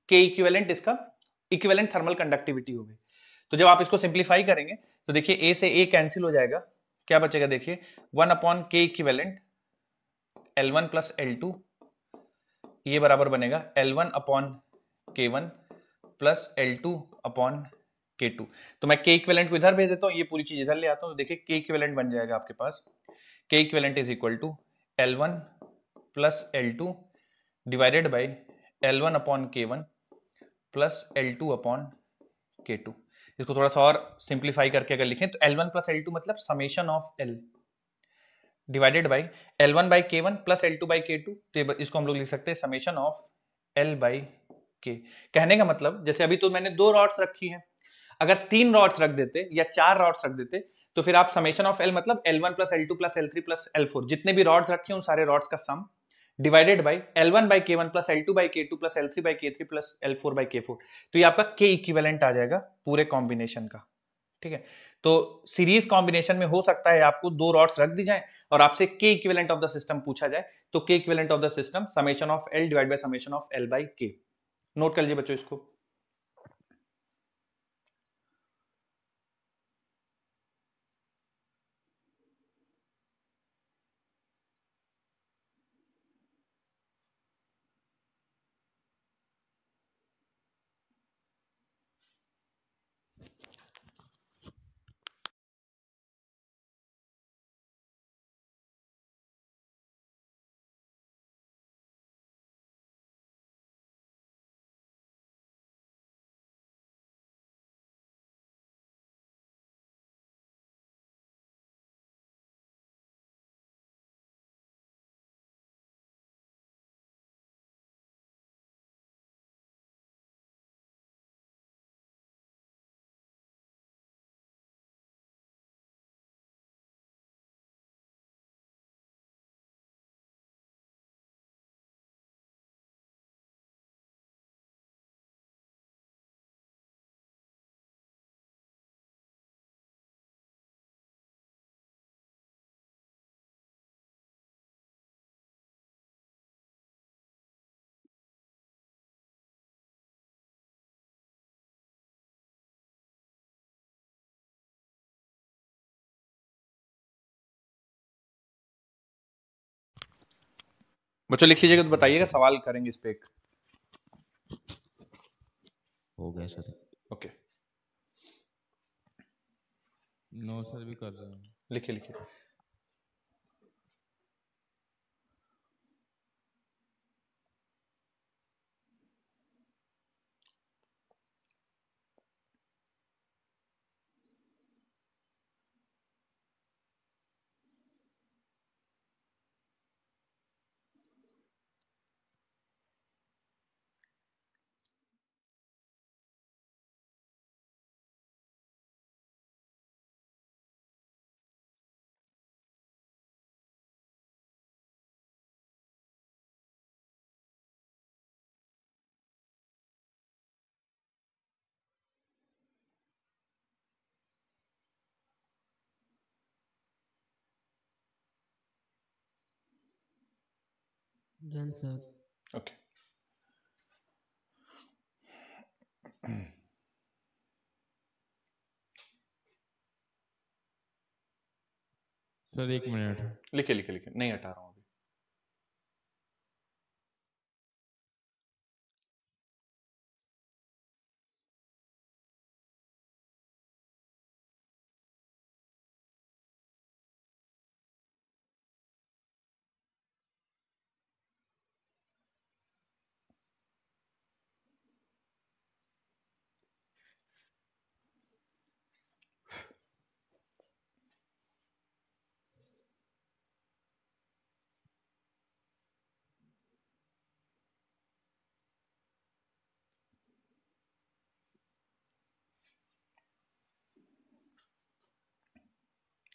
K इक्विवेलेंट इसका इक्विवेलेंट थर्मल कंडक्टिविटी हो गई। तो जब आप इसको सिंप्लीफाई करेंगे तो देखिए A से A कैंसिल हो जाएगा, क्या बचेगा देखिए 1/K equivalent L1 plus L2, ये बराबर बनेगा L1/K1 प्लस L2/K2। तो मैं K इक्विवेलेंट को इधर भेज देता हूं, ये पूरी चीज इधर ले आता हूं, तो देखिए K इक्विवेलेंट बन जाएगा आपके पास, K equivalent is equal to L1 plus L2 divided by L1/K1 plus L2/K2। इसको थोड़ा सा और सिंप्लीफाई करके अगर लिखें तो L1 प्लस L2 मतलब summation of L divided by L1/K1 plus L2/K2, तो इसको हम लोग लिख सकते हैं समेशन ऑफ L/K। कहने का मतलब जैसे अभी तो मैंने दो रॉड्स रखी हैं, अगर 3 रॉड्स रख देते या 4 रॉड्स रख देते तो फिर आप समेशन ऑफ L मतलब L1 plus L2 plus L3 plus L4 जितने भी रॉड्स रखे उन सारे रॉड्स का सम divided by L1 by K1 plus L2 by K2 plus L3 by K3 plus L4 by K4। तो ये आपका K इक्विवेलेंट आ जाएगा पूरे कॉम्बिनेशन का। ठीक है, तो सीरीज कॉम्बिनेशन में हो सकता है आपको दो रॉड्स रख दी जाए और आपसे K equivalent of the system पूछा जाए, तो K equivalent of the system summation of L divide by summation of L by K। Note कर लीजिए बच्चों इसको। बच्चों लिख लीजिएगा तो बताइएगा, सवाल करेंगे इस पे एक। हो गया सर। ओके, नो सर भी कर रहे हैं। लिखिए लिखिए। Done sir. Okay, sir 1 minute. लिखिए लिखिए लिखिए, नहीं हटा रहा हूं अभी।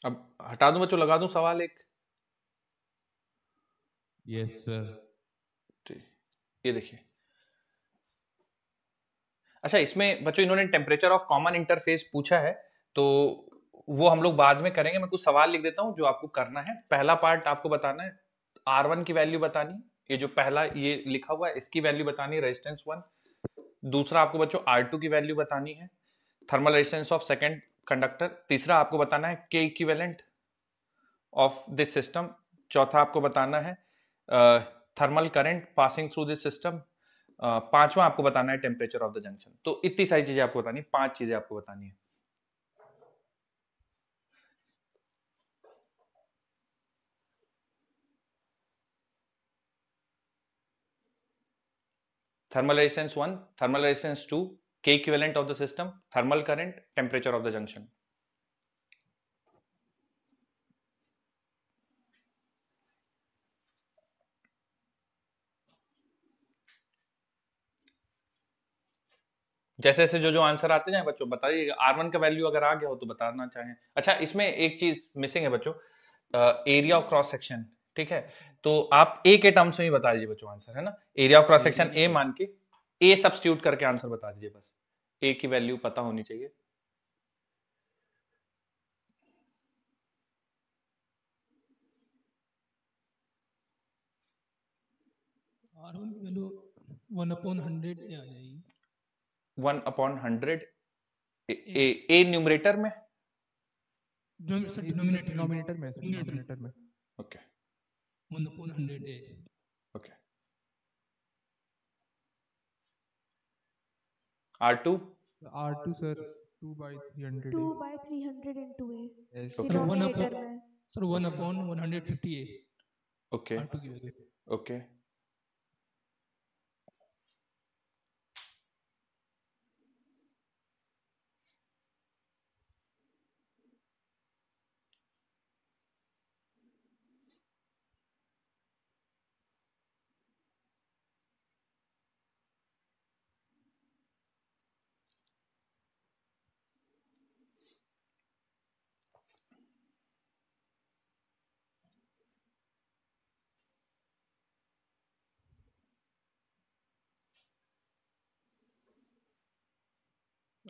अब हटा दूं बच्चों, लगा दूं सवाल एक? Yes sir. ठीक, ये देखिए। अच्छा, इसमें बच्चों इन्होंने टेम्परेचर ऑफ कॉमन इंटरफेस पूछा है, तो वो हम लोग बाद में करेंगे। मैं कुछ सवाल लिख देता हूं जो आपको करना है। पहला पार्ट आपको बताना है R1 की वैल्यू बतानी, ये जो पहला ये लिखा हुआ है इसकी वैल्यू बतानी है, रेजिस्टेंस 1। दूसरा आपको बच्चों R2 की वैल्यू बतानी है, thermal resistance of second conductor. तीसरा आपको बताना है K equivalent of this system. चौथा आपको बताना है thermal current passing through this system. पांचवा आपको बताना है टेम्परेचर ऑफ द जंक्शन। तो इतनी सारी चीजें आपको बतानी है, 5 चीजें आपको बतानी है। Thermal resistance 1, thermal resistance 2, K equivalent of the system, thermal current, temperature of the junction. जैसे जैसे जो आंसर आते जाए बच्चों बताइएगा। R1 का वैल्यू अगर आ गया हो तो बताना चाहें। अच्छा, इसमें एक चीज मिसिंग है बच्चों, एरिया ऑफ क्रॉस सेक्शन। ठीक है, तो आप ए के टर्म्स में ही बता दीजिए बच्चों आंसर, है ना। Area of cross section A मान के ए सब्स्टिट्यूट करके आंसर बता दीजिए, बस ए की वैल्यू पता होनी चाहिए। R1 की वैल्यू 1/100 आ जाएगी। 1/100 ए न्यूमरेटर में, डिनोमिनेटर डिनोमिनेटर में, डिनोमिनेटर में। Okay 1/100 A। Okay. R2 R2 sir 2/300 2/300 into A Yes. Sir denominator में। 1/150 A ओके R2 की वैल्यू। ओके।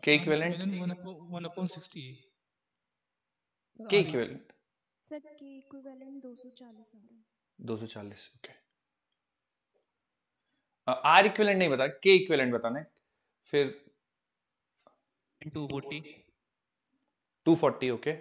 के इक्विवेलेंट 1/60 A। के इक्विवेलेंट सर के इक्विवेलेंट 240 आ रहा है। 240, ओके। आर इक्विवेलेंट नहीं बता, के इक्विवेलेंट बताना है। फिर 240, ओके।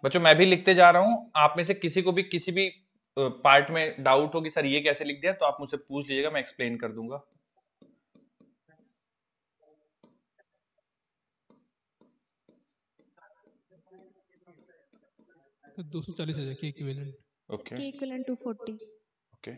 बच्चों मैं भी लिखते जा रहा हूं, आप में से किसी को भी किसी भी पार्ट में डाउट हो कि सर ये कैसे लिख दिया, तो आप मुझसे पूछ लीजिएगा, मैं एक्सप्लेन कर दूंगा। तो 240 आ जाएगा के इक्विवेलेंट। ओके के इक्विवेलेंट 240। ओके।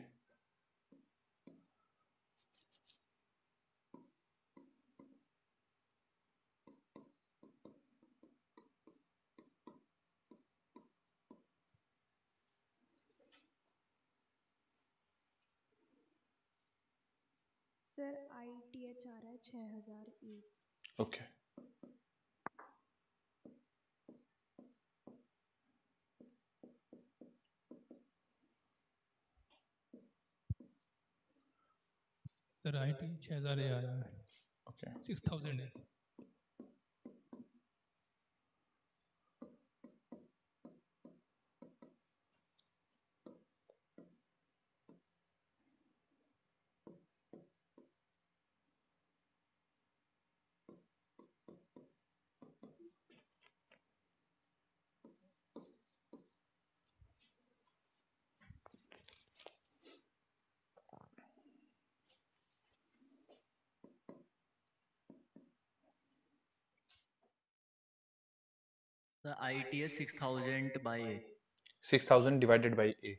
सर ITH आ रहा है 6000 E। Okay sir IT 6000 A आया है। ओके 6000 है। The IT is 6000 by A. 6000 divided by ए।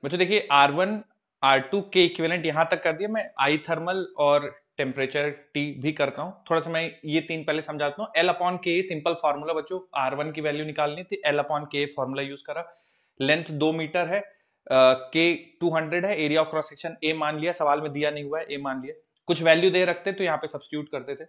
बच्चों देखिए R1 R2 के इक्विवेलेंट यहां तक कर दिया, मैं आई थर्मल और टेम्परेचर T भी करता हूं। थोड़ा सा मैं ये तीन पहले समझाता हूं। L/K सिंपल फार्मूला बच्चों, R1 की वैल्यू निकालनी थी, L/K फार्मूला यूज करा। लेंथ 2 मीटर है, K 200 है, area of cross section A मान लिया, सवाल में दिया नहीं हुआ है, A मान लिया। कुछ वैल्यू दे रखते तो यहाँ पे सब्स्टिट्यूट करते थे।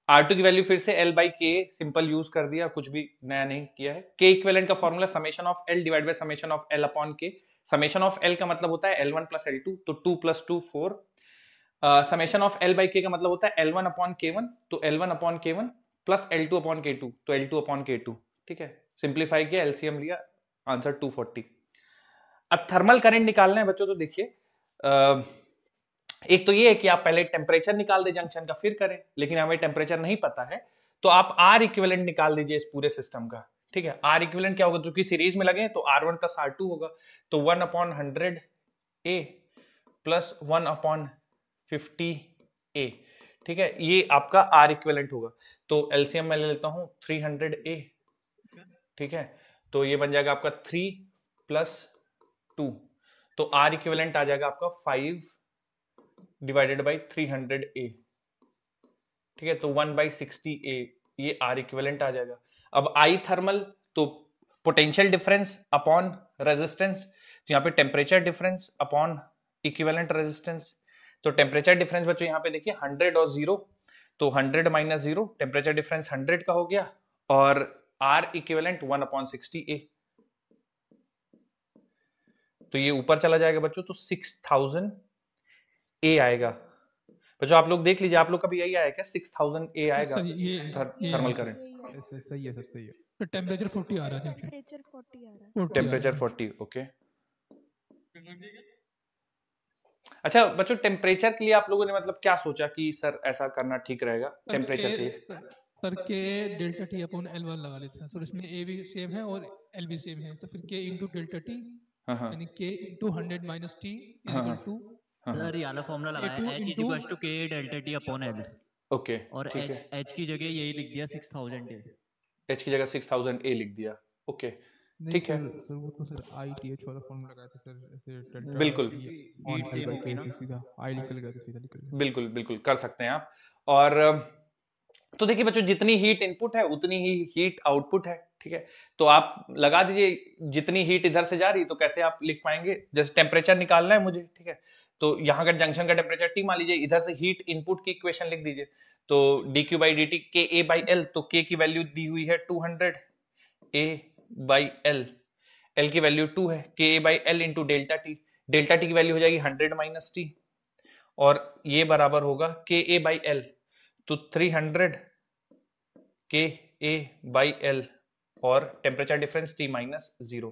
R2 की वैल्यू फिर से L/K सिंपल यूज कर दिया, कुछ भी नया नहीं किया है। K इक्विवेलेंट का formula summation of L divide by summation of L/K। Summation of L का मतलब होता है L1 प्लस L2, तो 2 + 2 4। समेशन ऑफ L/K का मतलब होता है L1/K1, तो L1/K1 प्लस L2/K2, तो L2/K2। ठीक है, सिंप्लीफाई किया, एलसीएम लिया, आंसर 240। अब थर्मल करंट निकालना है बच्चों, तो देखिए एक तो ये है कि आप पहले टेम्परेचर निकाल दे जंक्शन का, फिर करें, लेकिन हमें टेम्परेचर नहीं पता है, तो आप R इक्विवेलेंट निकाल दीजिए इस पूरे सिस्टम का। ठीक है, R इक्विवेलेंट क्या होगा, जो कि सीरीज में लगे तो R1 + R2 होगा, तो 1/100 A प्लस 1/50 A। ठीक है, ये आपका R इक्विवेलेंट होगा। तो एलसीएम मैं ले लेता हूं 300 A। ठीक है, तो ये बन जाएगा आपका 3 + 2, तो R इक्विवेलेंट आ जाएगा आपका 5 डिवाइडेड बाई 300 A। ठीक है, तो 1/60 A, ये R इक्विवेलेंट आ जाएगा। अब आई थर्मल, तो पोटेंशियल डिफरेंस अपॉन रेजिस्टेंस, तो यहाँ पे temperature difference upon equivalent resistance, तो टेम्परेचर डिफरेंस बच्चों यहाँ पे देखिए 100 और 0, तो 100 माइनस 0, टेम्परेचर डिफरेंस 100 का हो गया, और आर इक्विवेलेंट 1/60A, तो ये ऊपर चला जाएगा बच्चों, तो 6000 A आएगा। बच्चों आप लोग देख लीजिए, आप लोग का भी यही आया क्या, 6000 A आएगा सर ये थर्मल करंट? सही है सर, सही है। तो टेम्परेचर 40 आ रहा है जंक्शन, टेम्परेचर 40 आ रहा है। 40 आ रहा टेम्परेचर है। 40, ओके। अच्छा बच्चों, टेम्परेचर के लिए आप लोगों ने मतलब क्या सोचा कि सर ऐसा करना ठीक रहेगा टेम्परेचर के लिए? सर के डेल्टा टी अपॉन L1 लगा लेते हैं सर, इसमें A भी सेम है और L भी सेम है, तो फिर K इंटू डेल्टा टी यानी K into 100 minus t is equal to sir ये वाला फॉर्मूला लगाया, H is equal to K delta t upon L, okay और ठीक है, H की जगह यही लिख दिया 6000 A। H की जगह 6000 A लिख दिया, ओके ठीक है। सर वो तो सर ITH वाला फॉर्मूला लगाया था सर, ऐसे डेल्टा बिल्कुल हीट सेम होगी ना, सीधा आई निकल गया, तो सीधा निकल गया। बिल्कुल बिल्कुल कर सकते हैं आप। और तो देखिए बच्चों, जितनी हीट इनपुट है उतनी ही हीट आउटपुट है, ठीक है। तो आप लगा दीजिए, जितनी हीट इधर से जा रही, तो कैसे आप लिख पाएंगे, जैसे टेम्परेचर निकालना है मुझे, ठीक है, तो यहाँ का जंक्शन का टेम्परेचर T मान लीजिए, इधर से हीट इनपुट की इक्वेशन लिख दीजिए, तो dq by dt KA by L, तो K की वैल्यू दी हुई है 200, A by L, L की वैल्यू 2 है, KA by L into delta T, delta T की वैल्यू हो जाएगी 100 माइनस टी, और ये बराबर होगा KA by L, तो 300 KA by L, और टेम्परेचर डिफरेंस T माइनस 0।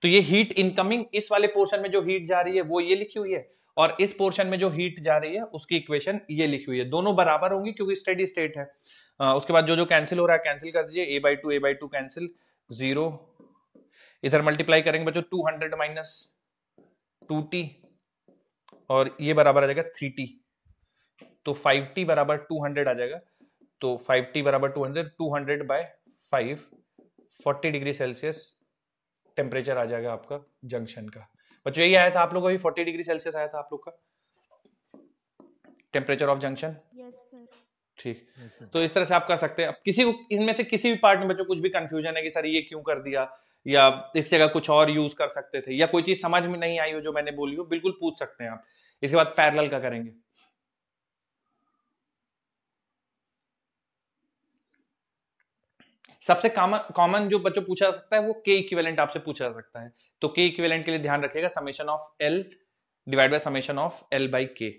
तो ये हीट इनकमिंग, इस वाले पोर्शन में जो हीट जा रही है वो ये लिखी हुई है, और इस पोर्शन में जो हीट जा रही है उसकी इक्वेशन ये लिखी हुई है, दोनों बराबर होंगी क्योंकि स्टेडी स्टेट है। उसके बाद जो जो कैंसिल हो रहा है कैंसिल कर दीजिए, A/2 कैंसिल, 0, इधर मल्टीप्लाई करेंगे बच्चों 200 माइनस 2T, और ये बराबर आ जाएगा 3T, तो 5T बराबर 200 आ जाएगा, तो 5T बराबर 200 बाय 5, 40 डिग्री सेल्सियस टेम्परेचर आ जाएगा आपका जंक्शन का। बच्चों यही आया था आप लोगों को, 40 डिग्री सेल्सियस आया था आप लोग का temperature of junction, yes sir. ठीक। तो इस तरह से आप कर सकते हैं। अब किसी को इनमें से किसी भी पार्ट में बच्चों कुछ भी कंफ्यूजन है कि सर ये क्यों कर दिया, या इस जगह कुछ और यूज कर सकते थे, या कोई चीज समझ में नहीं आई हो जो मैंने बोली हो, बिल्कुल पूछ सकते हैं आप। इसके बाद पैरेलल का करेंगे। सबसे कॉमन जो बच्चों पूछा जा सकता है वो के इक्विवेलेंट आपसे पूछा जा सकता है, तो के इक्विवेलेंट के लिए ध्यान रखिएगा, summation of L divide by summation of L by के।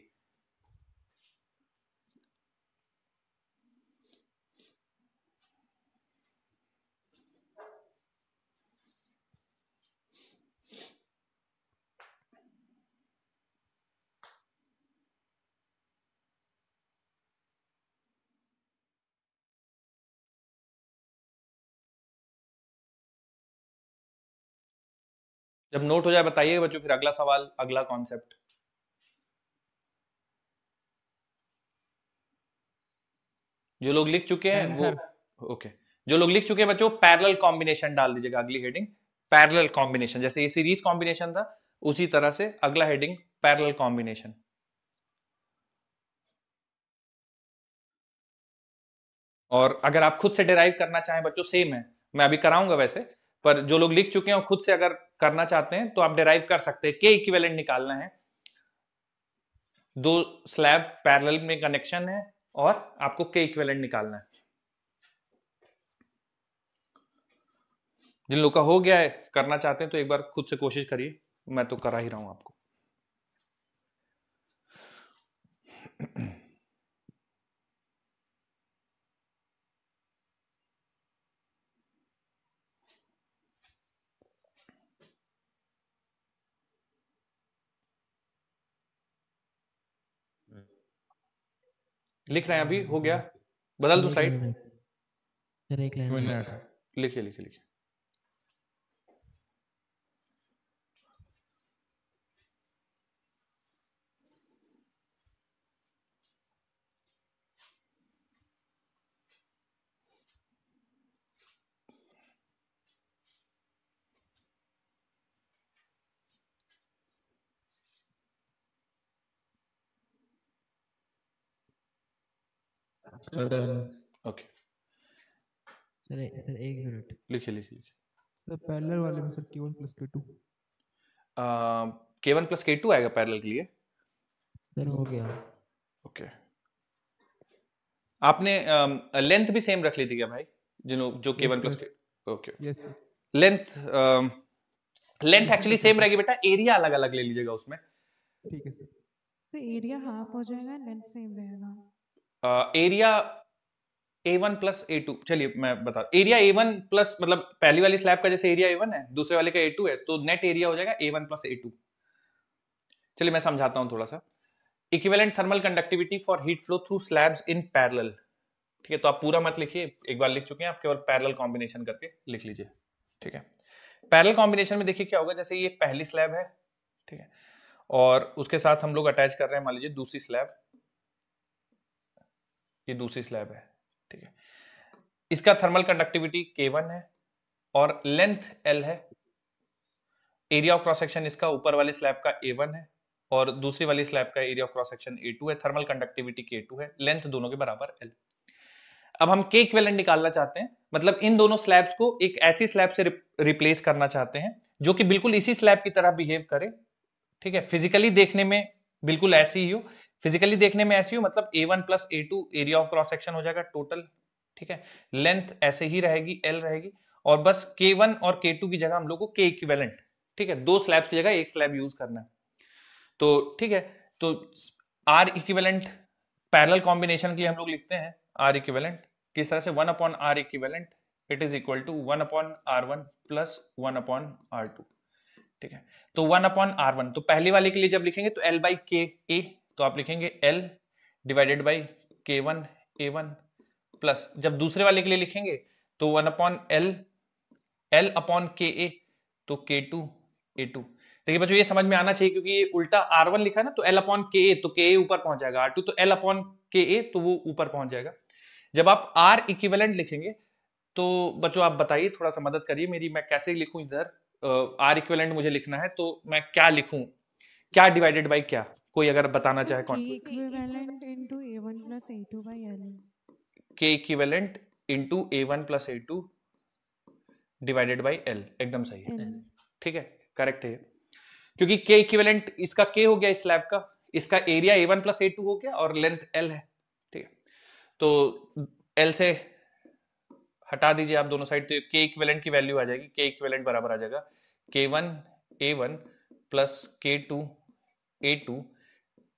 जब नोट हो जाए बताइए बच्चों, फिर अगला सवाल, अगला कॉन्सेप्ट। जो लोग लिख चुके हैं वो ओके, जो लोग लिख चुके हैं बच्चों पैरेलल कॉम्बिनेशन डाल दीजिएगा, अगली हेडिंग पैरेलल कॉम्बिनेशन, जैसे ये सीरीज कॉम्बिनेशन था उसी तरह से अगला हेडिंग पैरेलल कॉम्बिनेशन। और अगर आप खुद से डिराइव करना चाहें बच्चों, सेम है, मैं अभी कराऊंगा वैसे, पर जो लोग लिख चुके हैं खुद से अगर करना चाहते हैं तो आप डिराइव कर सकते हैं। के इक्विवेलेंट निकालना है, दो स्लैब पैरेलल में कनेक्शन है और आपको के इक्विवेलेंट निकालना है। जिन लोग का हो गया है, करना चाहते हैं तो एक बार खुद से कोशिश करिए, मैं तो करा ही रहा हूं आपको। लिख रहे हैं अभी, हो गया, बदल दो स्लाइड, सर एक लाइन लिखिए लिखिए लिखिए। ओके सर एक मिनट, लिखिए लिखिए लिखिए। सर पैरेलल वाले में sir Q1 plus Q2 K1 plus K2 आएगा पैरेलल के लिए। सर हो गया। ओके आपने लेंथ भी सेम रख ली थी क्या भाई, जो K1 plus K? Okay yes sir. Length actually same रहेगी बेटा, एरिया अलग अलग ले लीजिएगा उसमें। ठीक है सर। तो एरिया हाफ हो जाएगा, लेंथ सेम रहेगा। एरिया A1 प्लस A2, चलिए मैं बता, एरिया A1 प्लस मतलब पहली वाली स्लैब का जैसे एरिया A1 है, दूसरे वाले का A2 है, तो नेट एरिया हो जाएगा A1 प्लस A2। चलिए मैं समझाता हूं थोड़ा सा। Equivalent thermal conductivity for heat flow through slabs in parallel. ठीक है, तो आप पूरा मत लिखिए, एक बार लिख चुके हैं आप, केवल पैरेलल कॉम्बिनेशन करके लिख लीजिए। ठीक है, पैरेलल कॉम्बिनेशन में देखिए क्या होगा, जैसे ये पहली स्लैब है, ठीक है, और उसके साथ हम लोग अटैच कर रहे हैं मान लीजिए दूसरी स्लैब, ये दूसरी स्लैब है, ठीक है, इसका थर्मल कंडक्टिविटी K1 है और लेंथ L है। एरिया ऑफ क्रॉस सेक्शन इसका ऊपर वाली स्लैब का A1 है और दूसरी वाली स्लैब का area of cross section A2 है। थर्मल कंडक्टिविटी K2 है, लेंथ दोनों के बराबर L। अब हम K इक्विवेलेंट निकालना चाहते हैं, मतलब इन दोनों स्लैब्स को एक ऐसी स्लैब से रिप्लेस करना चाहते हैं जो कि बिल्कुल इसी स्लैब की तरह बिहेव करे। ठीक है, फिजिकली देखने में बिल्कुल ऐसी ही हो, फिजिकली देखने में ऐसी हो, मतलब A1 plus A2 area of cross section हो जाएगा टोटल। ठीक है, लेंथ ऐसे ही रहेगी, L रहेगी, और बस K1 और K2 की जगह हम लोग को K इक्विवेलेंट, ठीक है, दो स्लैब्स की जगह एक स्लैब यूज करना है। तो ठीक है, तो R इक्विवेलेंट पैरेलल कॉम्बिनेशन के लिए हम लोग लिखते हैं R इक्विवेलेंट किस तरह से, 1 upon R equivalent it is equal to 1 upon R1 plus 1 upon R2। ठीक है, तो 1 अपॉन R1, तो पहली वाले के लिए जब लिखेंगे तो L बाई के ए, तो आप लिखेंगे L divided by K1 A1 plus, जब दूसरे वाले के लिए लिखेंगे तो 1 अपॉन L अपॉन के ए, तो K2 A2। देखिए बच्चों ये समझ में आना चाहिए क्योंकि ये उल्टा R1 लिखा है ना, तो L अपॉन के ए, तो के ए ऊपर पहुंच जाएगा, R2 तो L अपॉन के ए, तो वो ऊपर पहुंच जाएगा। जब आप R इक्विवेलेंट लिखेंगे तो बच्चों आप बताइए, थोड़ा सा मदद करिए मेरी, मैं कैसे लिखूं इधर, R इक्विवेलेंट मुझे लिखना है तो मैं क्या लिखूं, क्या डिवाइडेड बाय क्या, कोई अगर बताना चाहे कौन। K equivalent into A1 plus A2 by L। K equivalent into A1 plus A2 divided by L, एकदम सही है, ठीक है, करेक्ट है, क्योंकि K इक्विवेलेंट इसका K हो गया इस स्लैब का, इसका एरिया A1 प्लस A2 हो गया और लेंथ L है। ठीक है, तो L से हटा दीजिए आप दोनों साइड, तो K इक्विवेलेंट की वैल्यू आ जाएगी, K इक्विवेलेंट बराबर आ जाएगा K1 A1 plus K2 A2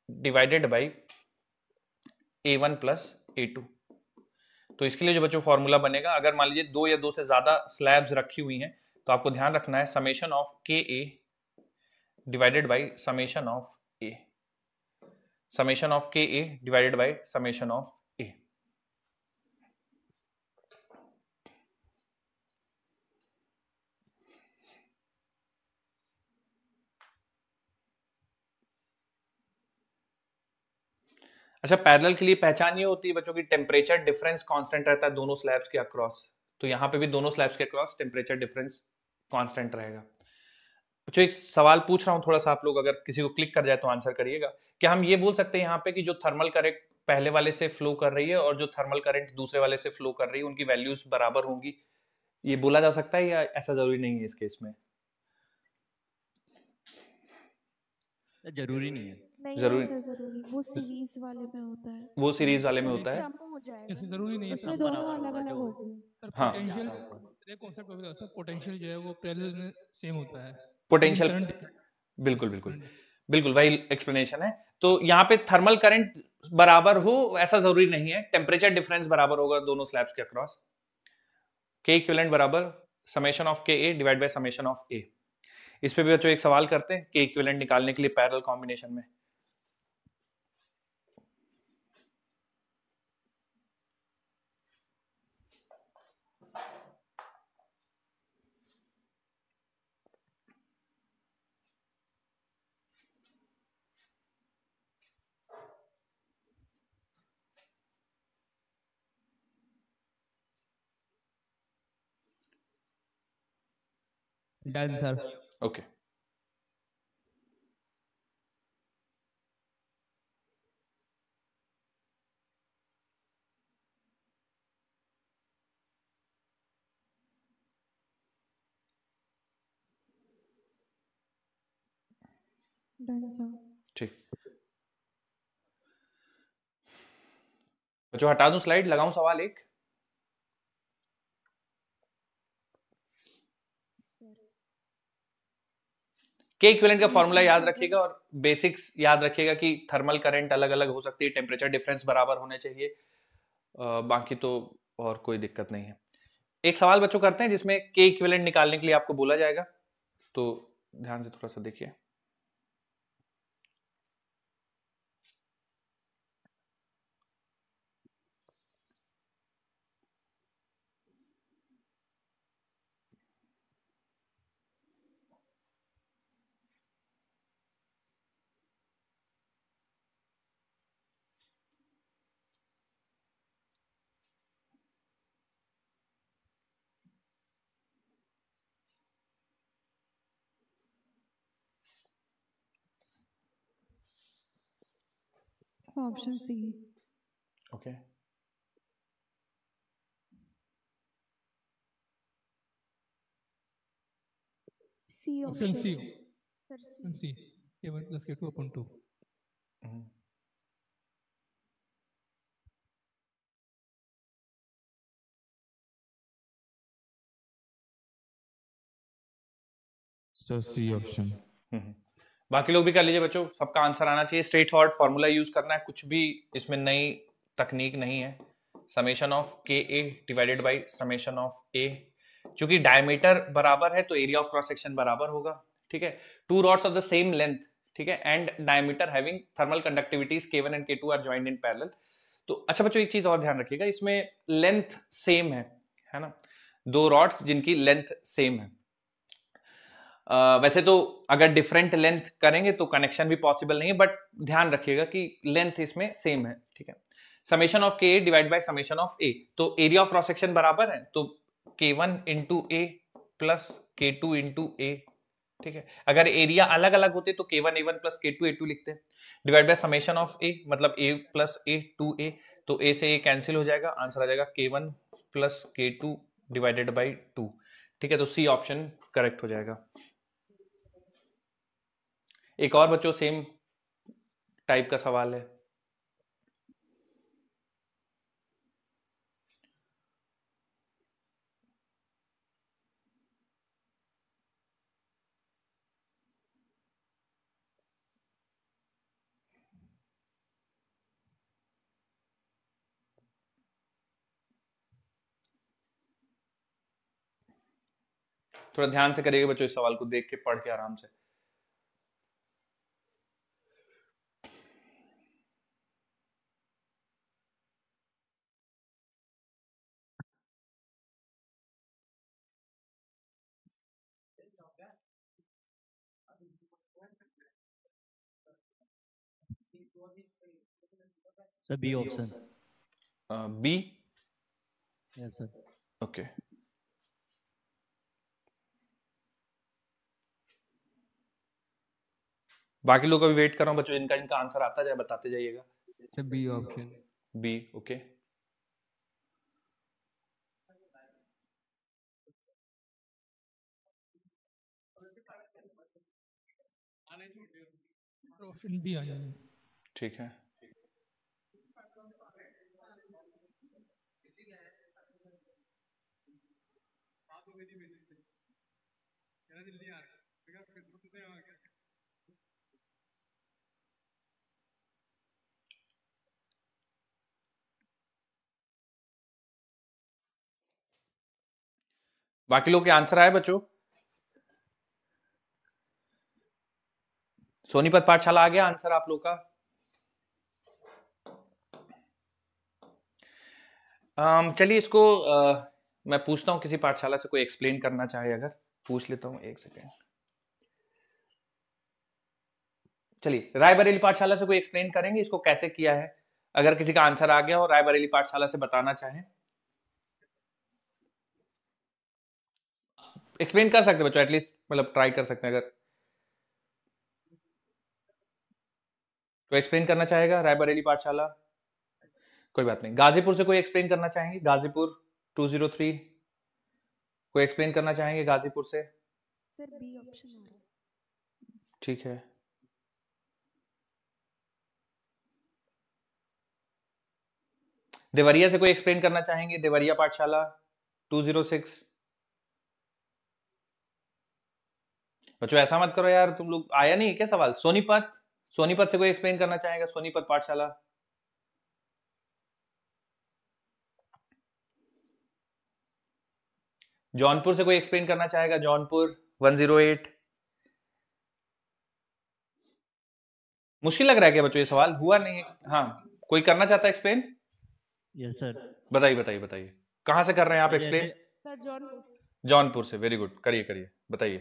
divided by A1 plus A2। तो इसके लिए जो बच्चों फॉर्मूला बनेगा, अगर मान लीजिए दो या दो से ज्यादा स्लैब्स रखी हुई हैं तो आपको ध्यान रखना है summation of K A divided by summation of A, summation of K A divided by summation of A. अच्छा, पैरेलल के लिए पहचान ये होती है बच्चों की, टेम्परेचर डिफरेंस कांस्टेंट रहता है दोनों स्लैब्स के अक्रॉस, तो यहां पे भी दोनों स्लैब्स के अक्रॉस टेम्परेचर डिफरेंस कांस्टेंट रहेगा। बच्चों एक सवाल पूछ रहा हूं, थोड़ा सा आप लोग अगर किसी को क्लिक कर जाए तो आंसर करिएगा। क्या हम ये बोल सकते हैं यहाँ पे कि जो थर्मल करंट पहले वाले से फ्लो कर रही है और जो थर्मल करंट दूसरे वाले से फ्लो कर रही है उनकी वैल्यूज बराबर होंगी, ये बोला जा सकता है या ऐसा जरूरी नहीं है इस केस में? जरूरी नहीं है, नहीं जरूरी, ऐसा जरूरी, वो सीरीज वाले में होता है, वो सीरीज वाले में तो होता है। सम हो जाएगा, ऐसे जरूरी नहीं है उसमें सर। दोनों अलग अलग होगी। सर हाँ। पोटेंशियल एक कॉन्सेप्ट हो गया सर, पोटेंशियल जो है वो पैरेलल में सेम होता है, पोटेंशियल, करंट बिल्कुल बिल्कुल बिल्कुल वही एक्सप्लेनेशन है। तो यहाँ पे थर्मल करंट बराबर हो ऐसा जरूरी नहीं है, टेम्परेचर डिफरेंस बराबर होगा दोनों स्लैब्स के अक्रॉस। के इक्विवेलेंट बराबर summation of K A divide by summation of ए। इस पे भी बच्चों एक सवाल करते हैं के इक्विवेलेंट निकालने के लिए पैरेलल कॉम्बिनेशन में। Done sir. Okay, done sir. ठीक बच्चों, हटा दूं स्लाइड, लगाऊं सवाल एक? के इक्विवेलेंट का फॉर्मूला याद रखिएगा और बेसिक्स याद रखिएगा कि थर्मल करंट अलग अलग हो सकती है, टेम्परेचर डिफरेंस बराबर होने चाहिए, बाकी तो और कोई दिक्कत नहीं है। एक सवाल बच्चों करते हैं जिसमें के इक्विवेलेंट निकालने के लिए आपको बोला जाएगा, तो ध्यान से थोड़ा सा देखिए। Option C. Okay, C option C. Sir option C, k1 plus k2 upon 2। Sir C option. बाकी लोग भी कर लीजिए बच्चों, सबका आंसर आना चाहिए। स्ट्रेट फॉरवर्ड फॉर्मूला यूज करना है, कुछ भी इसमें नई तकनीक नहीं है। Summation of K A divided by summation of ए, चूंकि डायमीटर बराबर है तो एरिया ऑफ क्रॉस सेक्शन बराबर होगा, ठीक है। Two rods of the same length, ठीक है, and diameter having thermal conductivities K1 and K2 are joined in parallel. तो अच्छा बच्चों, एक चीज और ध्यान रखिएगा, इसमें लेंथ सेम है ना, दो रॉड्स जिनकी लेंथ सेम है। वैसे तो अगर डिफरेंट लेंथ करेंगे तो कनेक्शन भी पॉसिबल नहीं है, बट ध्यान रखिएगा कि लेंथ इसमें सेम है, ठीक है। समेशन ऑफ के डिवाइड बाय समेशन ऑफ ए, तो एरिया ऑफ क्रॉस सेक्शन बराबर है, तो K1 इंटू ए प्लस K2 इंटू ए, ठीक है। अगर एरिया अलग अलग होते तो K1 A1 plus K2 A2 लिखते हैं। डिवाइड बाय समेशन ऑफ ए मतलब A प्लस A 2A, तो A से A कैंसिल हो जाएगा, आंसर आ जाएगा K1 plus K2 divided by 2, ठीक है। तो सी ऑप्शन करेक्ट हो जाएगा। एक और बच्चों सेम टाइप का सवाल है। थोड़ा ध्यान से करिएगा बच्चों, इस सवाल को देख के पढ़ के आराम से। Sir B option. B, yes sir. Okay. बाकी लोग अभी वेट कर रहा हूं बच्चों, इनका इनका आंसर आता जाए बताते जाइएगा। Sir B option. B, okay. Option B आ जाएगा। ठीक है, बाकी लोग के आंसर आए बच्चों? सोनीपत पाठशाला आ गया आंसर आप लोग का? चलिए इसको मैं पूछता हूं, किसी पाठशाला से कोई एक्सप्लेन करना चाहे अगर, पूछ लेता हूं, एक सेकेंड। चलिए रायबरेली पाठशाला से कोई एक्सप्लेन करेंगे इसको कैसे किया है, अगर किसी का आंसर आ गया हो रायबरेली पाठशाला से बताना चाहें, एक्सप्लेन कर सकते बच्चों, एटलीस्ट मतलब ट्राई कर सकते हैं। अगर कोई एक्सप्लेन करना चाहेगा रायबरेली पाठशाला, कोई बात नहीं। गाजीपुर से कोई एक्सप्लेन करना चाहेंगे? गाजीपुर 203 कोई एक्सप्लेन करना चाहेंगे गाजीपुर से? सर बी ऑप्शन आ रहा है। ठीक है, देवरिया से कोई एक्सप्लेन करना चाहेंगे? देवरिया पाठशाला 206। बच्चों ऐसा मत करो यार, तुम लोग आया नहीं क्या सवाल? सोनीपत, सोनीपत से कोई एक्सप्लेन करना चाहेगा? सोनीपत पाठशाला। जौनपुर से कोई एक्सप्लेन करना चाहेगा? जौनपुर 108। मुश्किल लग रहा है क्या बच्चों ये सवाल? हुआ नहीं है? हाँ, कोई करना चाहता है एक्सप्लेन? Yes sir. बताइए बताइए बताइए, कहां से कर रहे हैं आप एक्सप्लेन? सर जौनपुर। जौनपुर से, वेरी गुड, करिए करिए, बताइए।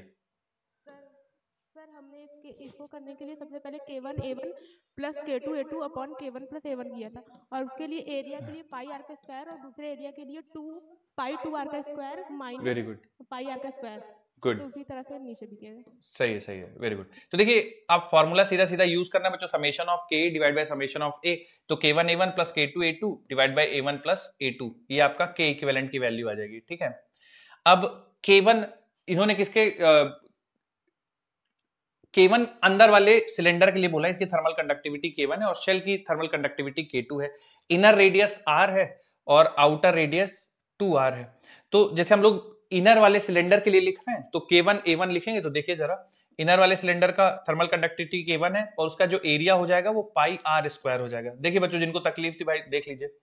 सर हमने इसको करने के लिए सबसे पहले K1 A1 plus K2 A2 upon K1 plus A1 किया था, और उसके लिए एरिया के लिए पाई आर का स्क्वायर और दूसरे एरिया के लिए 2 पाई 2 आर का square minus very good, pi R का स्क्वायर। गुड, तो उसी तरह से नीचे भी किया है। सही है, वेरी गुड। तो देखिए आप फॉर्मूला सीधा सीधा यूज करना है बच्चों, summation of k divide by summation of a। तो k1 a1 plus k2 a2 divide by a1 plus a2, ये आपका k इक्विवेलेंट की वैल्यू आ जाएगी। ठीक है, अब k1 इन्होंने किसके K1 अंदर वाले सिलेंडर के लिए बोला है, इसकी थर्मल कंडक्टिविटी K1 है और शेल की थर्मल कंडक्टिविटी K2 है। इनर रेडियस R है और आउटर रेडियस 2R है। तो जैसे हम लोग इनर वाले सिलेंडर के लिए लिख रहे हैं तो K1 A1 लिखेंगे, तो देखिए जरा, इनर वाले सिलेंडर का थर्मल कंडक्टिविटी K1 है और उसका जो एरिया हो जाएगा वो पाई R स्क्वायर हो जाएगा। देखिए बच्चों, जिनको तकलीफ थी भाई देख लीजिए,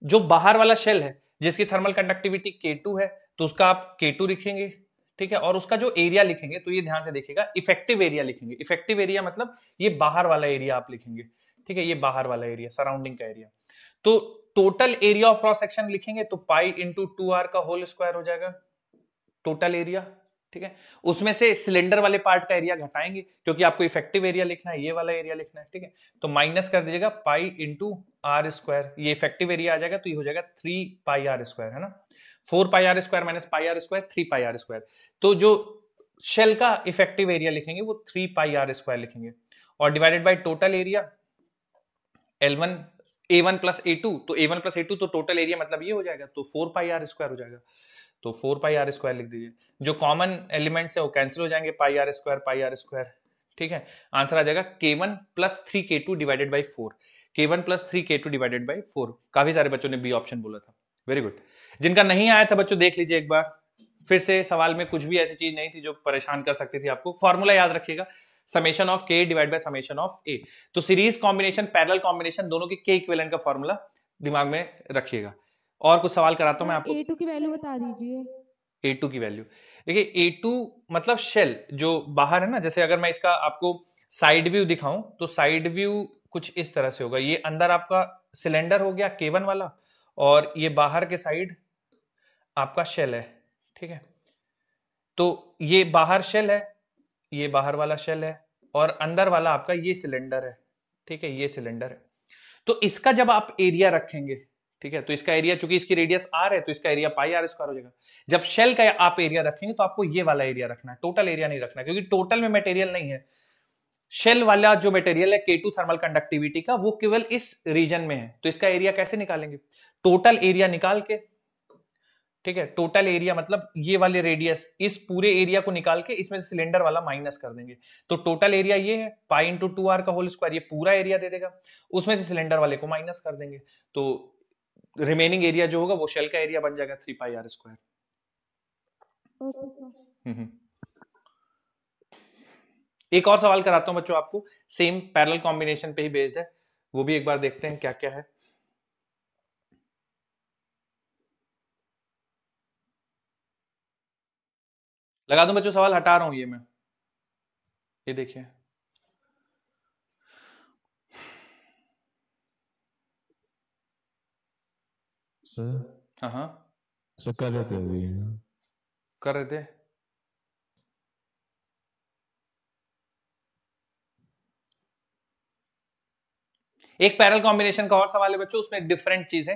जो बाहर वाला शेल है जिसकी थर्मल कंडक्टिविटी K2 है तो उसका आप K2 लिखेंगे, ठीक है, और उसका जो एरिया लिखेंगे तो ये ध्यान से देखिएगा, इफेक्टिव एरिया लिखेंगे। इफेक्टिव एरिया मतलब ये बाहर वाला एरिया आप लिखेंगे, ठीक है, ये बाहर वाला एरिया, सराउंडिंग का एरिया। तो total area of cross section लिखेंगे तो पाई इंटू 2R का होल स्क्वायर हो जाएगा टोटल एरिया। ठीक है, उसमें से सिलेंडर वाले पार्ट का एरिया घटाएंगे क्योंकि आपको इफेक्टिव एरिया लिखना है, ये वाला एरिया लिखना है। ठीक है, तो माइनस कर दीजिएगा पाई इंटू आर स्क्वायर, ये इफेक्टिव एरिया आ जाएगा तो ये हो जाएगा 3 पाई आर स्क्वायर, है ना। 4 pi r square minus pi r square 3 pi r square. तो जो शेल का इफेक्टिव एरिया लिखेंगे वो 3 पाई आर स्क्वायर लिखेंगे और divided by total area L1 A1 plus A2, तो A1 प्लस A2 तो टोटल एरिया मतलब ये हो जाएगा, तो 4 पाई आर स्क्वायर हो जाएगा। तो 4 पाई आर स्क्वायर लिख दीजिए, जो कॉमन एलिमेंट्स है वो कैंसिल हो जाएंगे, पाई आर स्क्वायर। ठीक है, आंसर आ जाएगा K1 plus 3K2 divided by 4। K1 plus 3K2 divided by 4। काफी सारे बच्चों ने बी ऑप्शन बोला था, वेरी गुड। जिनका नहीं आया था बच्चों देख लीजिए एक बार फिर से, सवाल में कुछ भी ऐसी चीज नहीं थी जो परेशान कर सकती थी आपको। फॉर्मूला याद रखिएगा, summation of k divide by summation of a। तो सीरीज कॉम्बिनेशन, पैरेलल कॉम्बिनेशन, दोनों के k इक्विवेलेंट का फॉर्मूला दिमाग में रखिएगा। और कुछ सवाल कराता हूं मैं आपको। A2 की वैल्यू बता दीजिए। A2 की वैल्यू देखिए, A2 मतलब शेल जो बाहर है ना, जैसे अगर मैं इसका आपको साइड व्यू दिखाऊं तो साइड व्यू कुछ इस तरह से होगा। ये अंदर आपका सिलेंडर हो गया K1 वाला और ये बाहर के साइड आपका शेल है। ठीक है, तो ये बाहर शेल है, ये बाहर वाला शेल है और अंदर वाला आपका ये सिलेंडर है। ठीक है, ये सिलेंडर है। तो इसका जब आप एरिया रखेंगे, ठीक है, तो इसका एरिया, चूंकि इसकी रेडियस r है तो इसका एरिया पाई आर स्क्वायर हो जाएगा। जब शेल का आप एरिया रखेंगे तो आपको ये वाला एरिया रखना है, टोटल एरिया नहीं रखना, क्योंकि टोटल में मटेरियल नहीं है। शेल वाला जो मटेरियल है K2 थर्मल कंडक्टिविटी का, वो केवल इस रीजन में है, तो इसका एरिया कैसे निकालेंगे? टोटल एरिया निकाल के, ठीक है, टोटल एरिया मतलब ये वाले रेडियस, इस पूरे एरिया को निकाल के इसमें से सिलेंडर वाला माइनस कर देंगे। तो टोटल एरिया ये है पाई इंटू 2R का होल स्क्वायर, ये पूरा एरिया दे देगा, उसमें से सिलेंडर वाले को माइनस कर देंगे, तो रिमेनिंग एरिया जो होगा वो शेल का एरिया बन जाएगा 3 pi r square. Okay sir. एक और सवाल कराता हूं बच्चों आपको, सेम पैरेलल कॉम्बिनेशन पे ही बेस्ड है, वो भी एक बार देखते हैं क्या क्या है। लगा दूं बच्चों सवाल, हटा रहा हूं ये मैं, ये देखिए, सर। हाँ हाँ सर कर रहे थे अभी, कर रहे थे। एक पैरेलल कॉम्बिनेशन का और सवाल है बच्चों, उसमें डिफरेंट चीज है।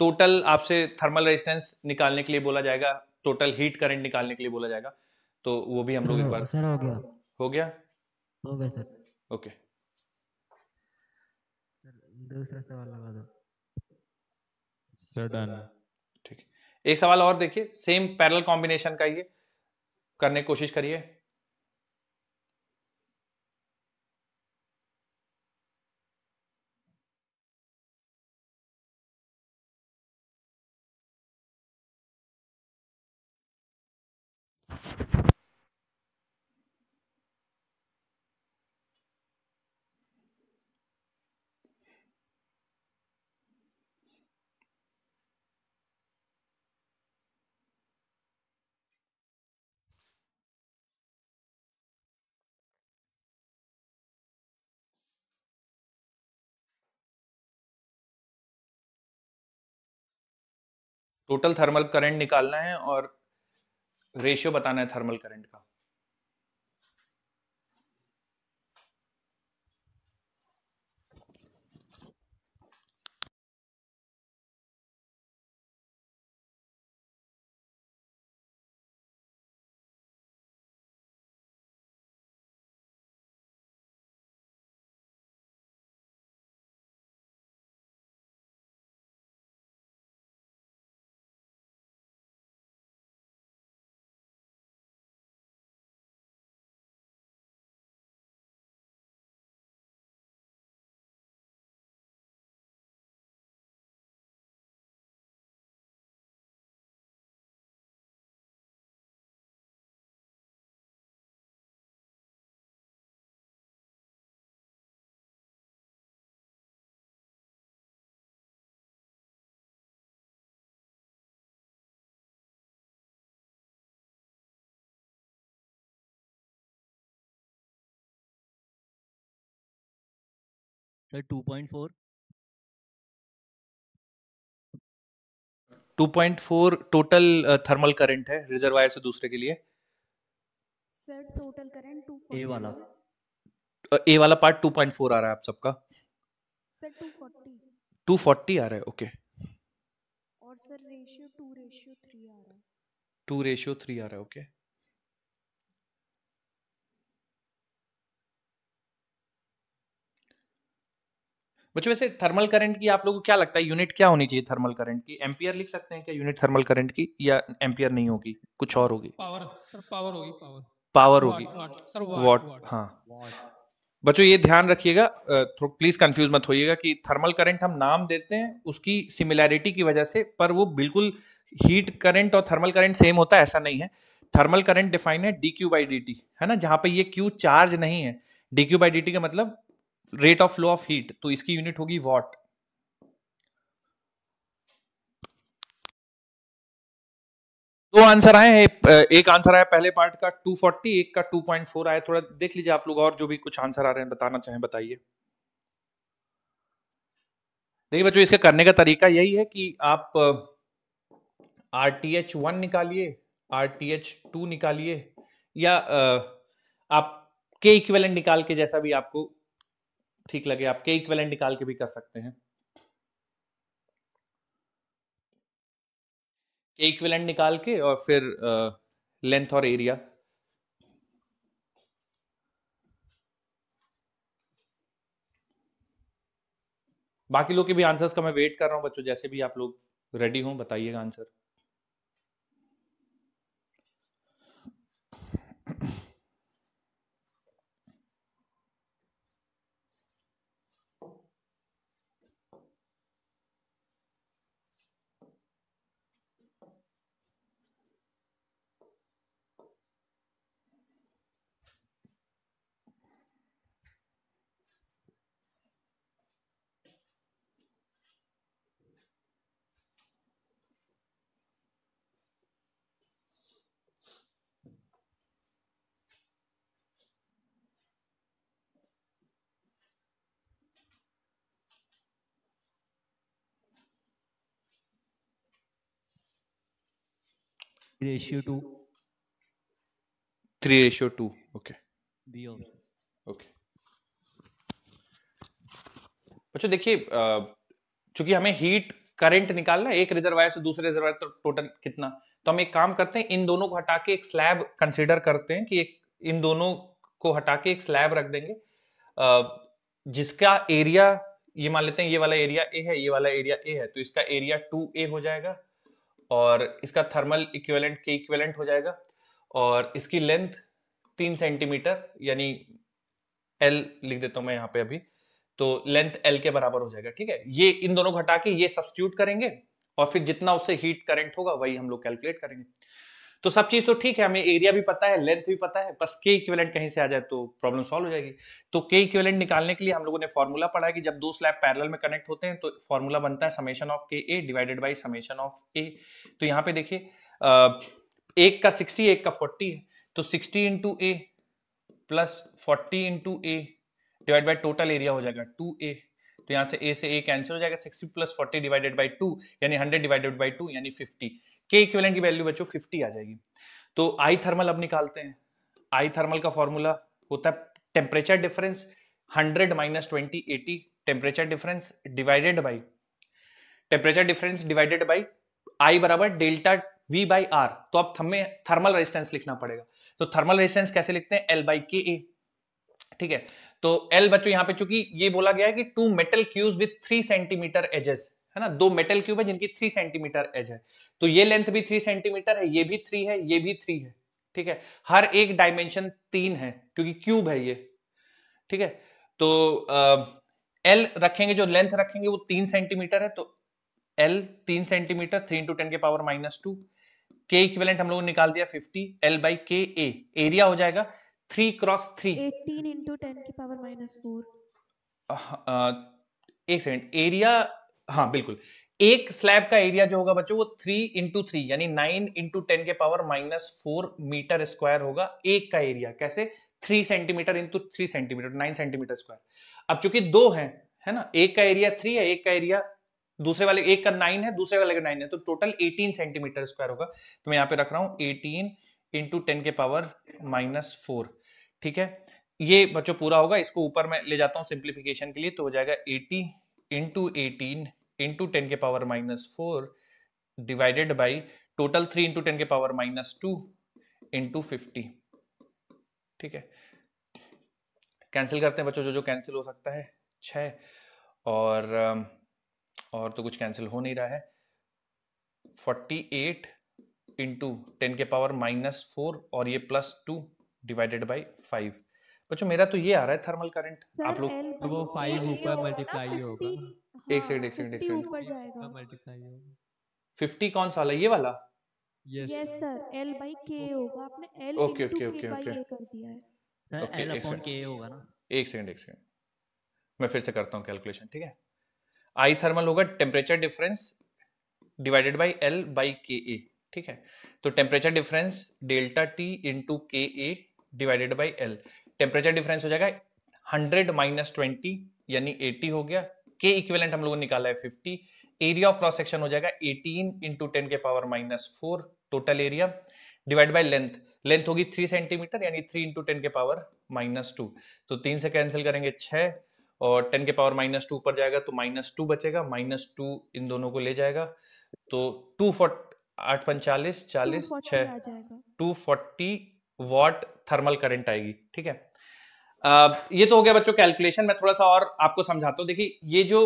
टोटल आपसे थर्मल रेजिस्टेंस निकालने के लिए बोला जाएगा, टोटल हीट करंट निकालने के लिए बोला जाएगा, तो वो भी हम लोग एक बार। सर हो गया, हो गया, हो गया सर। ओके, दूसरा सवाल लगा दो सर। डन। ठीक है, एक सवाल और देखिए, सेम पैरेलल कॉम्बिनेशन का, ये करने की कोशिश करिए। टोटल थर्मल करंट निकालना है और रेशियो बताना है थर्मल करंट का। सर 2.4 2.4 टोटल थर्मल करंट है रिजर्वायर से दूसरे के लिए। सर टोटल करंट 240 ए वाला ए वाला पार्ट 2.4 आ रहा है आप सबका। सर 240 240 आ रहा है, ओके। और सर रेशियो 2:3 आ रहा है। 2:3 आ रहा है, ओके। बच्चों वैसे थर्मल करंट की आप लोगों को क्या लगता है यूनिट क्या होनी चाहिए थर्मल करंट की? एम्पियर लिख सकते हैं क्या यूनिट थर्मल करंट की, या एम्पियर नहीं होगी, कुछ और होगी? पावर सर, पावर होगी, पावर होगी, वाट सर, वॉट। हाँ बच्चों ये ध्यान रखिएगा, प्लीज कंफ्यूज मत होइएगा कि थर्मल करंट हम नाम देते हैं उसकी सिमिलैरिटी की वजह से, पर वो बिल्कुल हीट करंट और थर्मल करंट सेम होता है ऐसा नहीं है। थर्मल करंट डिफाइन है dQ/dt, है ना, जहां पे ये Q चार्ज नहीं है। dQ/dt का मतलब rate of flow of heat, तो इसकी यूनिट होगी वॉट। दो आंसर आए हैं, एक आंसर आया पहले पार्ट का 240, एक का 2.4 आया। थोड़ा देख लीजिए आप लोग, और जो भी कुछ आंसर आ रहे हैं बताना चाहें बताइए। देखिए बच्चों इसके करने का तरीका यही है कि आप RTH1 निकालिए, RTH2 निकालिए, या आप K इक्विवेलेंट निकाल के, जैसा भी आपको ठीक लगे आप K इक्विवेलेंट निकाल के भी कर सकते हैं। K इक्विवेलेंट निकाल के और फिर लेंथ और एरिया। बाकी लोग के भी आंसर्स का मैं वेट कर रहा हूं बच्चों, जैसे भी आप लोग रेडी हों बताइएगा answer. Ratio 2 3:2, okay B option. Okay बच्चों देखिए, चूंकि हमें हीट करंट निकालना है एक रिजर्वायर से दूसरे रिजर्वायर तो टोटल कितना, तो हम एक काम करते हैं, इन दोनों को हटा के एक स्लैब कंसीडर करते हैं कि एक इन दोनों को हटा के एक स्लैब रख देंगे, जिसका एरिया ये मान लेते हैं ये वाला एरिया ए है, ये वाला एरिया ए है, तो इसका एरिया 2A हो जाएगा और इसका थर्मल इक्विवेलेंट के इक्विवेलेंट हो जाएगा, और इसकी लेंथ 3 सेंटीमीटर यानी L लिख देता हूं मैं यहाँ पे अभी, तो लेंथ L के बराबर हो जाएगा। ठीक है, ये इन दोनों को हटा के ये सब्स्टिट्यूट करेंगे और फिर जितना उससे हीट करंट होगा वही हम लोग कैलकुलेट करेंगे। तो सब चीज तो ठीक है, हमें एरिया भी पता है, लेंथ भी पता है, बस के इक्विवेलेंट कहीं से आ जाए तो प्रॉब्लम सॉल्व हो जाएगी। तो के इक्विवेलेंट निकालने के लिए हम लोगों ने फॉर्मूला पढ़ा है कि जब दो स्लैब पैरेलल में कनेक्ट होते हैं तो फॉर्मूला बनता है summation of K A divided by summation of ए। तो यहाँ पे देखिए एक का 60 एक का 40 है, तो 60 into A plus 40 into A divide by total area हो जाएगा 2a। तो यहाँ से a से a कैंसिल हो जाएगा, 60 प्लस 40 डिवाइडेड बाई 2 यानी 100 डिवाइडेड बाई 2 यानी 50। के इक्विवेलेंट की वैल्यू बच्चों 50 आ जाएगी। तो आई थर्मल अब निकालते हैं। आई थर्मल का फॉर्मूला होता है temperature difference 100 minus 20 80 temperature difference divided by temperature difference divided by I बराबर डेल्टा वी बाई आर। तो अब हमें थर्मल रेजिस्टेंस लिखना पड़ेगा। तो थर्मल रेजिस्टेंस कैसे लिखते हैं, एल बाई के ए। ठीक है, तो एल बच्चों यहाँ पे चूंकि ये बोला गया है कि 2 metal cubes with 3 centimeter edges, है ना, 2 मेटल क्यूब है जिनकी 3 सेंटीमीटर एज है, तो ये लेंथ भी 3 सेंटीमीटर है, ये भी 3 है, ये भी 3 है। ठीक है, हर एक डायमेंशन 3 है क्योंकि क्यूब है ये। ठीक है, तो एल रखेंगे, जो लेंथ रखेंगे वो 3 सेंटीमीटर है, तो एल 3 सेंटीमीटर 3 इंटू 10 के पावर -2। के इक्विवेलेंट हम लोगों ने निकाल दिया 50 L by K A. Area हो जाएगा 3 क्रॉस 3 18 इंटू 10 की पावर -4। एक सेकंड, एरिया, हाँ बिल्कुल, एक स्लैब का एरिया जो होगा बच्चों वो 3 इंटू 3 यानी 9 इंटू 10 के पावर -4 मीटर स्क्वायर होगा एक का एरिया। कैसे, 3 centimetre into 3 centimetre 9 centimetre square. अब चूंकि दो हैं, है ना, एक का एरिया 3 है, एक का एरिया दूसरे वाले एक का 9 है, दूसरे वाले का 9 है, तो टोटल 18 सेंटीमीटर स्क्वायर होगा। तो मैं यहाँ पे रख रहा हूँ 18 इंटू 10 के पावर -4। ठीक है, ये बच्चों पूरा होगा, इसको ऊपर मैं ले जाता हूँ सिंप्लीफिकेशन के लिए, तो हो जाएगा 80 इंटू 18 इंटू 10 के power -4 divided by total 3 into 10 के पावर -2 इंटू 50। ठीक है, कैंसिल करते हैं बच्चों, जो जो कैंसिल हो सकता है 6, और तो कुछ कैंसिल हो नहीं रहा है। 48 इंटू 10 के पावर -4 और ये +2 डिवाइडेड बाई 5। बच्चों मेरा तो ये आ रहा है थर्मल करंट, आप लोग तो वो 5 ऊपर मल्टीप्लाई होगा। एक सेकंड ऊपर जाएगा। मल्टीप्लाई होगा 50 कौन सा वाला, ये वाला? यस सर, एल बाई के होगा, आपने एल ओके इंटू ओके के ओके बाई ओके ए कर दिया है। सर एल अपॉन के होगा ना। एक सेकंड मैं फिर से करता हूँ कैलकुलेशन। ठीक है, आई थर्मल होगा temperature difference divided by L by K A. ठीक है, तो temperature difference delta T into K A divided by L. Temperature difference हो जाएगा 100 माइनस 20 यानी 80 हो गया। के इक्विवेलेंट हम लोगों ने निकाला है 50। एरिया ऑफ क्रॉस सेक्शन हो जाएगा 18 इंटू 10 के power -4 total area divide by length. Length होगी 3 सेंटीमीटर यानी 3 इंटू 10 के पावर -2। तो 3 से कैंसिल करेंगे 6 और 10 के पावर -2 ऊपर जाएगा तो -2 बचेगा, -2 इन दोनों को ले जाएगा तो 8 45 40 6 240 वॉट थर्मल करंट आएगी। ठीक है, ये तो हो गया बच्चों कैलकुलेशन। मैं थोड़ा सा और आपको समझाता हूं। देखिए, ये जो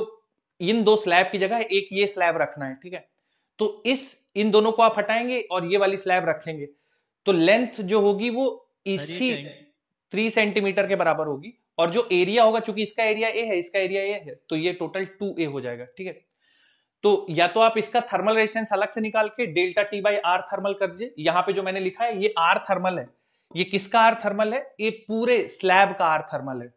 इन दो स्लैब की जगह एक ये स्लैब रखना है। ठीक है, तो इन दोनों को आप हटाएंगे और ये वाली स्लैब रखेंगे तो लेंथ जो होगी वो इसी 3 सेंटीमीटर के बराबर होगी, और जो एरिया होगा, चूंकि इसका एरिया ए है, इसका एरिया ए है, तो ये टोटल 2a हो जाएगा। ठीक है, तो या तो आप इसका थर्मल रेजिस्टेंस अलग से निकाल के delta T by R thermal कर दीजिए। यहां पे जो मैंने लिखा है ये आर थर्मल है। ये किसका आर थर्मल है? ये पूरे स्लैब का आर थर्मल है।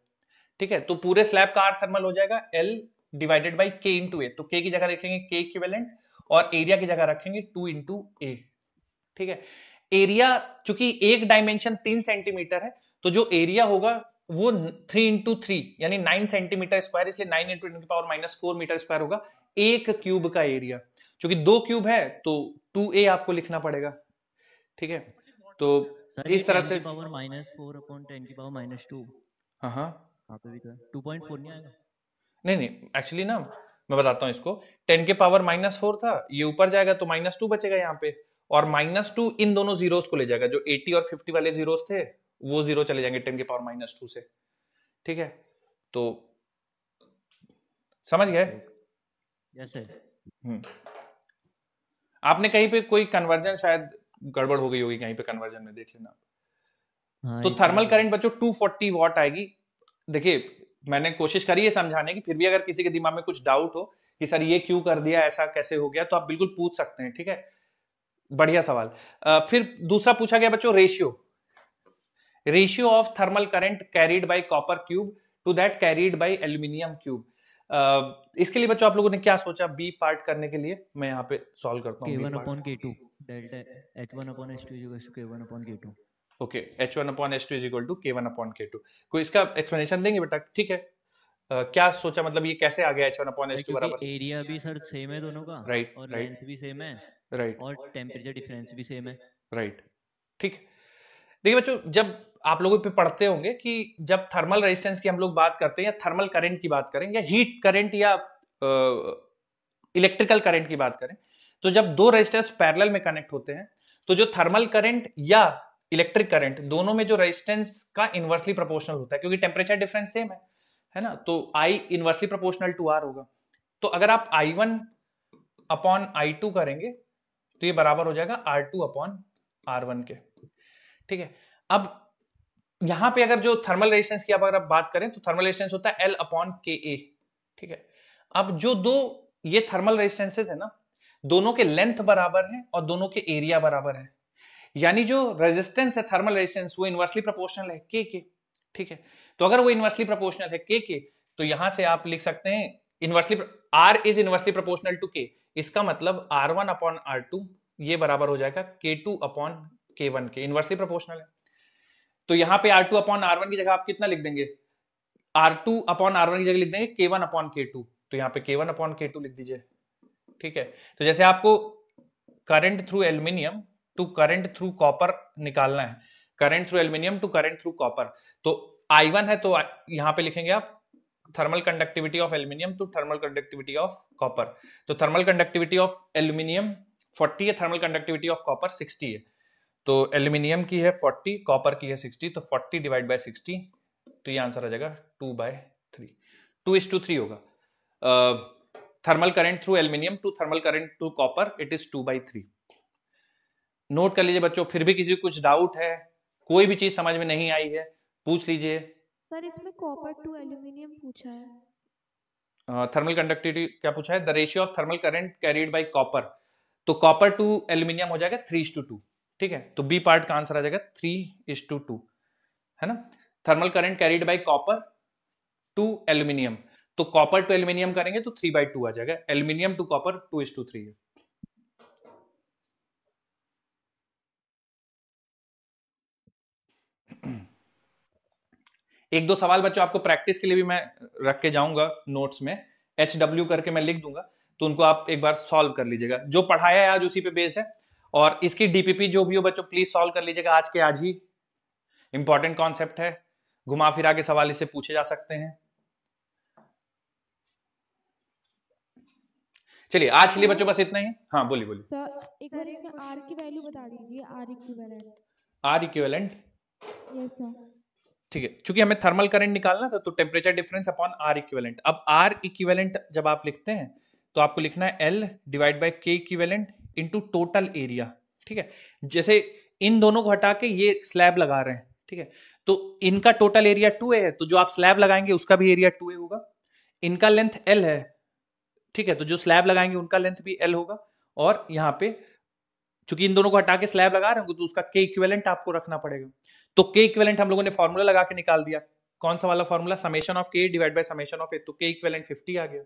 ठीक है, तो पूरे स्लैब का आर थर्मल हो जाएगा एल डिवाइडेड बाई के इंटू ए। तो के की जगह रखेंगे के इक्विवेलेंट और एरिया की जगह रखेंगे 2 इंटू ए। ठीक है, एरिया चूंकि एक डायमेंशन 3 सेंटीमीटर है तो जो एरिया होगा वो 3 इंटू 3 यानी 9 सेंटीमीटर स्क्वायर, इसलिए 9 इंटू 10 की पावर -4 मीटर स्क्वायर होगा एक क्यूब का एरिया। चूंकि 2 क्यूब है तो 2a आपको लिखना पड़ेगा। ठीक है, तो इस तरह से पावर -4 अपॉन 10 की पावर -2। हाँ यहाँ पे भी तो 2.4 नहीं आएगा? नहीं एक्चुअली ना मैं बताता हूँ इसको। 10 के पावर -4 था, ये ऊपर जाएगा तो -2 बचेगा यहाँ पे, और -2 इन दोनों जीरोस को ले जाएगा। जो 80 और 50 वाले जीरोस थे वो जीरो चले जाएंगे 10 के पावर -2 से। ठीक है, तो समझ गए? Yes sir. आपने कहीं पे कोई कन्वर्जन शायद गड़बड़ हो गई होगी, कहीं पे कन्वर्जन में देख लेना। तो थर्मल करंट बच्चों 240 वॉट आएगी। देखिए, मैंने कोशिश करी है समझाने की, फिर भी अगर किसी के दिमाग में कुछ डाउट हो कि सर ये क्यों कर दिया, ऐसा कैसे हो गया, तो आप बिल्कुल पूछ सकते हैं। ठीक है, बढ़िया सवाल। फिर दूसरा पूछा गया बच्चों ratio of thermal current carried bye copper cube two that carried bye aluminium cube. इसके लिए बच्चों आप लोगों ने क्या सोचा बी पार्ट करने के लिए? मैं यहाँ पे सॉल्व करता हूँ। K1 upon K2 delta H1 upon H2 is equal to K1 upon K2. Okay, H1 upon H2 is equal to K1 upon K2। कोई इसका एक्सप्लेनेशन देंगे बेटा? ठीक है, क्या सोचा, मतलब ये कैसे आ गया H1 upon H2 बराबर? एरिया भी सर सेम है दोनों का, राइट, और लेंथ भी सेम है, राइट, और टेम्परेचर डिफरेंस भी सेम है। राइट, ठीक। देखिए बच्चों, जब आप लोगों पे पढ़ते होंगे कि जब थर्मल रेजिस्टेंस की हम लोग बात करते हैं या थर्मल करंट की बात करें या हीट करंट या इलेक्ट्रिकल करंट की बात करें, तो जब दो रेजिस्टेंस पैरेलल में कनेक्ट होते हैं तो जो थर्मल करंट या इलेक्ट्रिक करंट दोनों में जो रेजिस्टेंस का इनवर्सली प्रोपोर्शनल होता है, क्योंकि टेम्परेचर डिफरेंस सेम है ना, तो I inversely proportional to R होगा। तो अगर आप I1 अपॉन I2 करेंगे तो ये बराबर हो जाएगा R2 अपॉन R1 के। ठीक है, अब यहां पे अगर जो थर्मल रेजिस्टेंस की अगर आप बात करें तो थर्मल रेजिस्टेंस होता है L अपॉन KA। ठीक है, अब जो दो ये थर्मल रेजिस्टेंसेस है ना, दोनों के लेंथ बराबर है और दोनों के एरिया बराबर है, यानी जो रेजिस्टेंस है थर्मल रेजिस्टेंस वो इनवर्सली प्रोपोर्शनल है K के। ठीक है, तो अगर वो इनवर्सली प्रोपोर्शनल है K के, तो यहां से आप लिख सकते हैं inversely R is inversely proportional to K। इसका मतलब R1 अपॉन R2 ये बराबर हो जाएगा K2 अपॉन K1 के, इनवर्सली प्रोपोर्शनल है। तो यहां पे R2 अपॉन R1 की जगह आप कितना लिख देंगे? R2 अपॉन R1 की जगह लिख देंगे K1 अपॉन K2, तो यहाँ पे K1 अपॉन K2 लिख दीजिए। ठीक है, तो जैसे आपको current through aluminium to current through copper निकालना है, current through aluminium to current through copper, तो I1 है तो यहां पे लिखेंगे आप thermal conductivity of aluminium to thermal conductivity of copper. तो थर्मल कंडक्टिविटी ऑफ एल्यूमिनियम 40 है, थर्मल कंडक्टिविटी ऑफ कॉपर 60 है। तो एल्यूमिनियम की है 40, कॉपर की है 60, तो 40 डिवाइड बाय 60, तो ये आंसर आ जाएगा 2/3, 2:3 होगा। Thermal current through aluminium to thermal current to copper it is 2/3। Note कर लीजिए बच्चों, फिर भी किसी को कुछ डाउट है, कोई भी चीज समझ में नहीं आई है, पूछ लीजिए। सर इसमें कॉपर टू एल्यूमिनियम पूछा है। थर्मल कंडक्टिविटी क्या पूछा है? The ratio of thermal current carried bye copper, तो कॉपर टू एल्यूमिनियम हो जाएगा 3:2। ठीक है, तो बी पार्ट का आंसर आ जाएगा 3:2, है ना। Thermal current carried bye copper two aluminium, तो कॉपर टू एल्यूमिनियम करेंगे तो 3/2 आ जाएगा, एल्यूमिनियम टू कॉपर 2:3 है। एक दो सवाल बच्चों आपको प्रैक्टिस के लिए भी मैं रख के जाऊंगा नोट्स में, HW करके मैं लिख दूंगा, तो उनको आप एक बार सॉल्व कर लीजिएगा। जो पढ़ाया है आज उसी पे बेस्ड है, और इसकी डीपीपी जो भी हो बच्चों प्लीज सॉल्व कर लीजिएगा आज के आज ही। इंपॉर्टेंट कॉन्सेप्ट है, घुमा फिरा के सवाल इससे पूछे जा सकते हैं। चलिए आज के लिए बच्चों बस इतना ही। हाँ बोलिए बोलिए सर एक बार इसमें R की वैल्यू बता दीजिए, R equivalent. R equivalent, yes sir. ठीक है, चूंकि हमें थर्मल करंट निकालना था तो temperature difference upon R equivalent. अब R इक्विवेलेंट जब आप लिखते हैं तो आपको लिखना है L divide by K equivalent into total area. ठीक है, जैसे इन दोनों को हटा के ये स्लैब लगा रहे हैं, ठीक है, तो इनका टोटल एरिया 2A है, तो जो आप स्लैब लगाएंगे उसका भी एरिया 2A होगा। इनका लेंथ L है, ठीक है, तो जो स्लैब लगाएंगे उनका लेंथ भी L होगा, और यहाँ पे चूंकि इन दोनों को हटा के स्लैब लगा रहे हो तो उसका K इक्विवेलेंट आपको रखना पड़ेगा। तो K इक्विवेलेंट हम लोगों ने फॉर्मूला लगा के निकाल दिया। कौन सा वाला formula? Summation of K divide by summation of A, तो K इक्विवेलेंट 50 आ गया।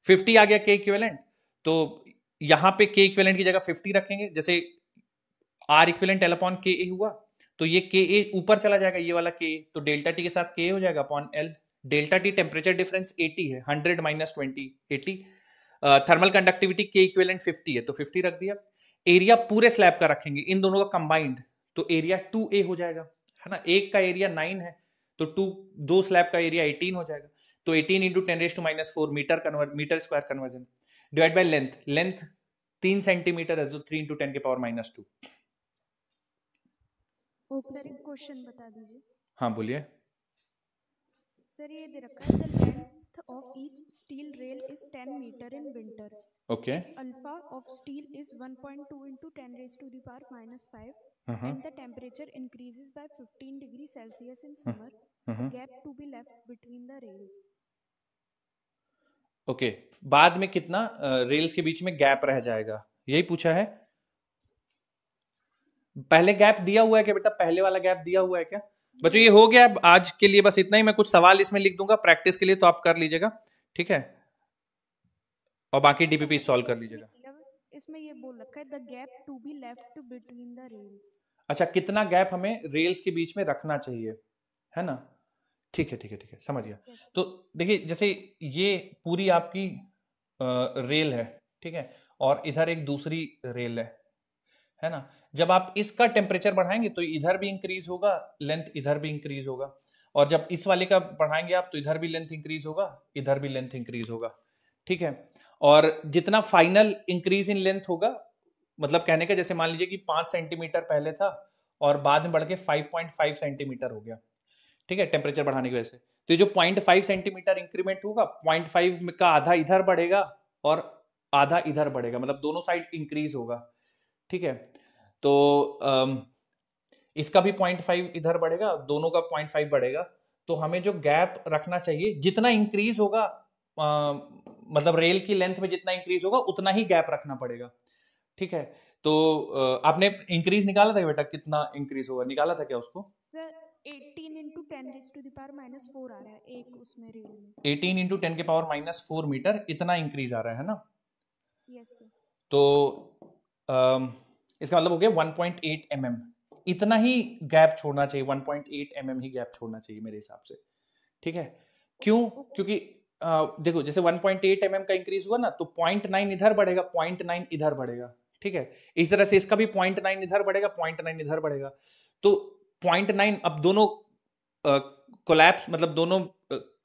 50 आ गया K इक्विवेलेंट, तो यहां पे K इक्विवेलेंट की जगह 50 रखेंगे, जैसे R equivalent L upon KA हुआ, तो ये KA ऊपर चला जाएगा, ये वाला KA, तो डेल्टा T के साथ KA हो जाएगा upon L। Delta T temperature difference 80 है, 100 minus 20 80। Thermal conductivity K equivalent 50 है, तो 50 रख दिया। एरिया पूरे स्लैब का रखेंगे, इन दोनों का कंबाइंड, तो एरिया 2A हो जाएगा, है ना। एक का एरिया 9 है, तो दो स्लैब का एरिया 18 हो जाएगा, तो 18 into 10⁻⁻⁴ meter square conversion divide by length, length 3 centimeter है, तो 3 इंटू 10⁻⁻²। सर एक क्वेश्चन बता दीजिए। हाँ बोलिए सर ये दे रखा है the length of each steel rail is 10 meter in winter. Okay, alpha of steel is 1.2 into 10⁻⁵ and the temperature increases by 15 degrees Celsius in summer. The gap to be left between the rails. Okay, बाद में कितना रेल्स के बीच में गैप रह जाएगा, यही पूछा है। पहले गैप दिया हुआ है क्या बेटा? पहले वाला गैप दिया हुआ है क्या बच्चों? ये हो गया आज के लिए, बस इतना ही। मैं कुछ सवाल इसमें लिख दूंगा प्रैक्टिस के लिए, तो आप कर लीजिएगा, ठीक है? और बाकी डीपीपी सॉल्व कर लीजिएगा। इसमें ये बोल रखा है the gap to be left between the rails. अच्छा, कितना गैप हमें रेल्स के बीच में रखना चाहिए, है ना? ठीक है ठीक है ठीक है, समझ गया। तो देखिए, जैसे ये पूरी आपकी रेल है, ठीक है, और इधर एक दूसरी रेल है ना? जब आप इसका टेम्परेचर बढ़ाएंगे तो इधर भी इंक्रीज होगा, लेंथ इधर भी इंक्रीज होगा, और जब इस वाले का बढ़ाएंगे आप तो इधर भी लेंथ इंक्रीज होगा, इधर भी लेंथ इंक्रीज होगा, ठीक है? और जितना फाइनल इंक्रीज इन लेंथ होगा, मतलब कहने का जैसे मान लीजिए कि 5 सेंटीमीटर पहले था और बाद में बढ़ के 5.5 सेंटीमीटर हो गया, ठीक है, टेम्परेचर बढ़ाने की वजह से। तो ये जो 0.5 सेंटीमीटर इंक्रीमेंट होगा, 0.5 का आधा इधर बढ़ेगा और आधा इधर बढ़ेगा, मतलब दोनों साइड इंक्रीज होगा, ठीक है? तो इसका भी 0.5 इधर बढ़ेगा, दोनों का 0.5 बढ़ेगा। तो हमें जो गैप रखना चाहिए, जितना इंक्रीज होगा, मतलब रेल की लेंथ में जितना इंक्रीज होगा उतना ही गैप रखना पड़ेगा, ठीक है? तो आपने इंक्रीज निकाला था बेटा, कितना इंक्रीज होगा निकाला था क्या उसको? Sir 18 into 10 raised to the power -4 आ रहा है एक उसमें रेल में। 18 into 10 के पावर -4 मीटर इतना इंक्रीज आ रहा है ना? Yes sir. तो इसका मतलब हो गया 1.8 mm, इतना ही गैप छोड़ना चाहिए, 1.8 mm ही गैप छोड़ना चाहिए मेरे हिसाब से, ठीक है? क्यों? क्योंकि देखो, जैसे 1.8 mm का इंक्रीज हुआ ना, तो 0.9 इधर बढ़ेगा, 0.9 इधर बढ़ेगा, ठीक है? इस तरह से इसका भी 0.9 इधर बढ़ेगा, 0.9 इधर बढ़ेगा। तो 0.9, अब दोनों कोलैप्स, मतलब दोनों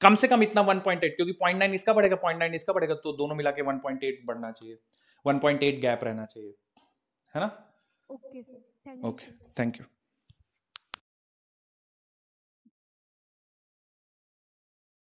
कम से कम इतना 1.8, क्योंकि 0.9 इसका बढ़ेगा, 0.9 इसका बढ़ेगा, तो दोनों मिला के 1.8 बढ़ना चाहिए, 1.8 गैप रहना चाहिए, है ना? Okay sir, thank you. Okay, thank you.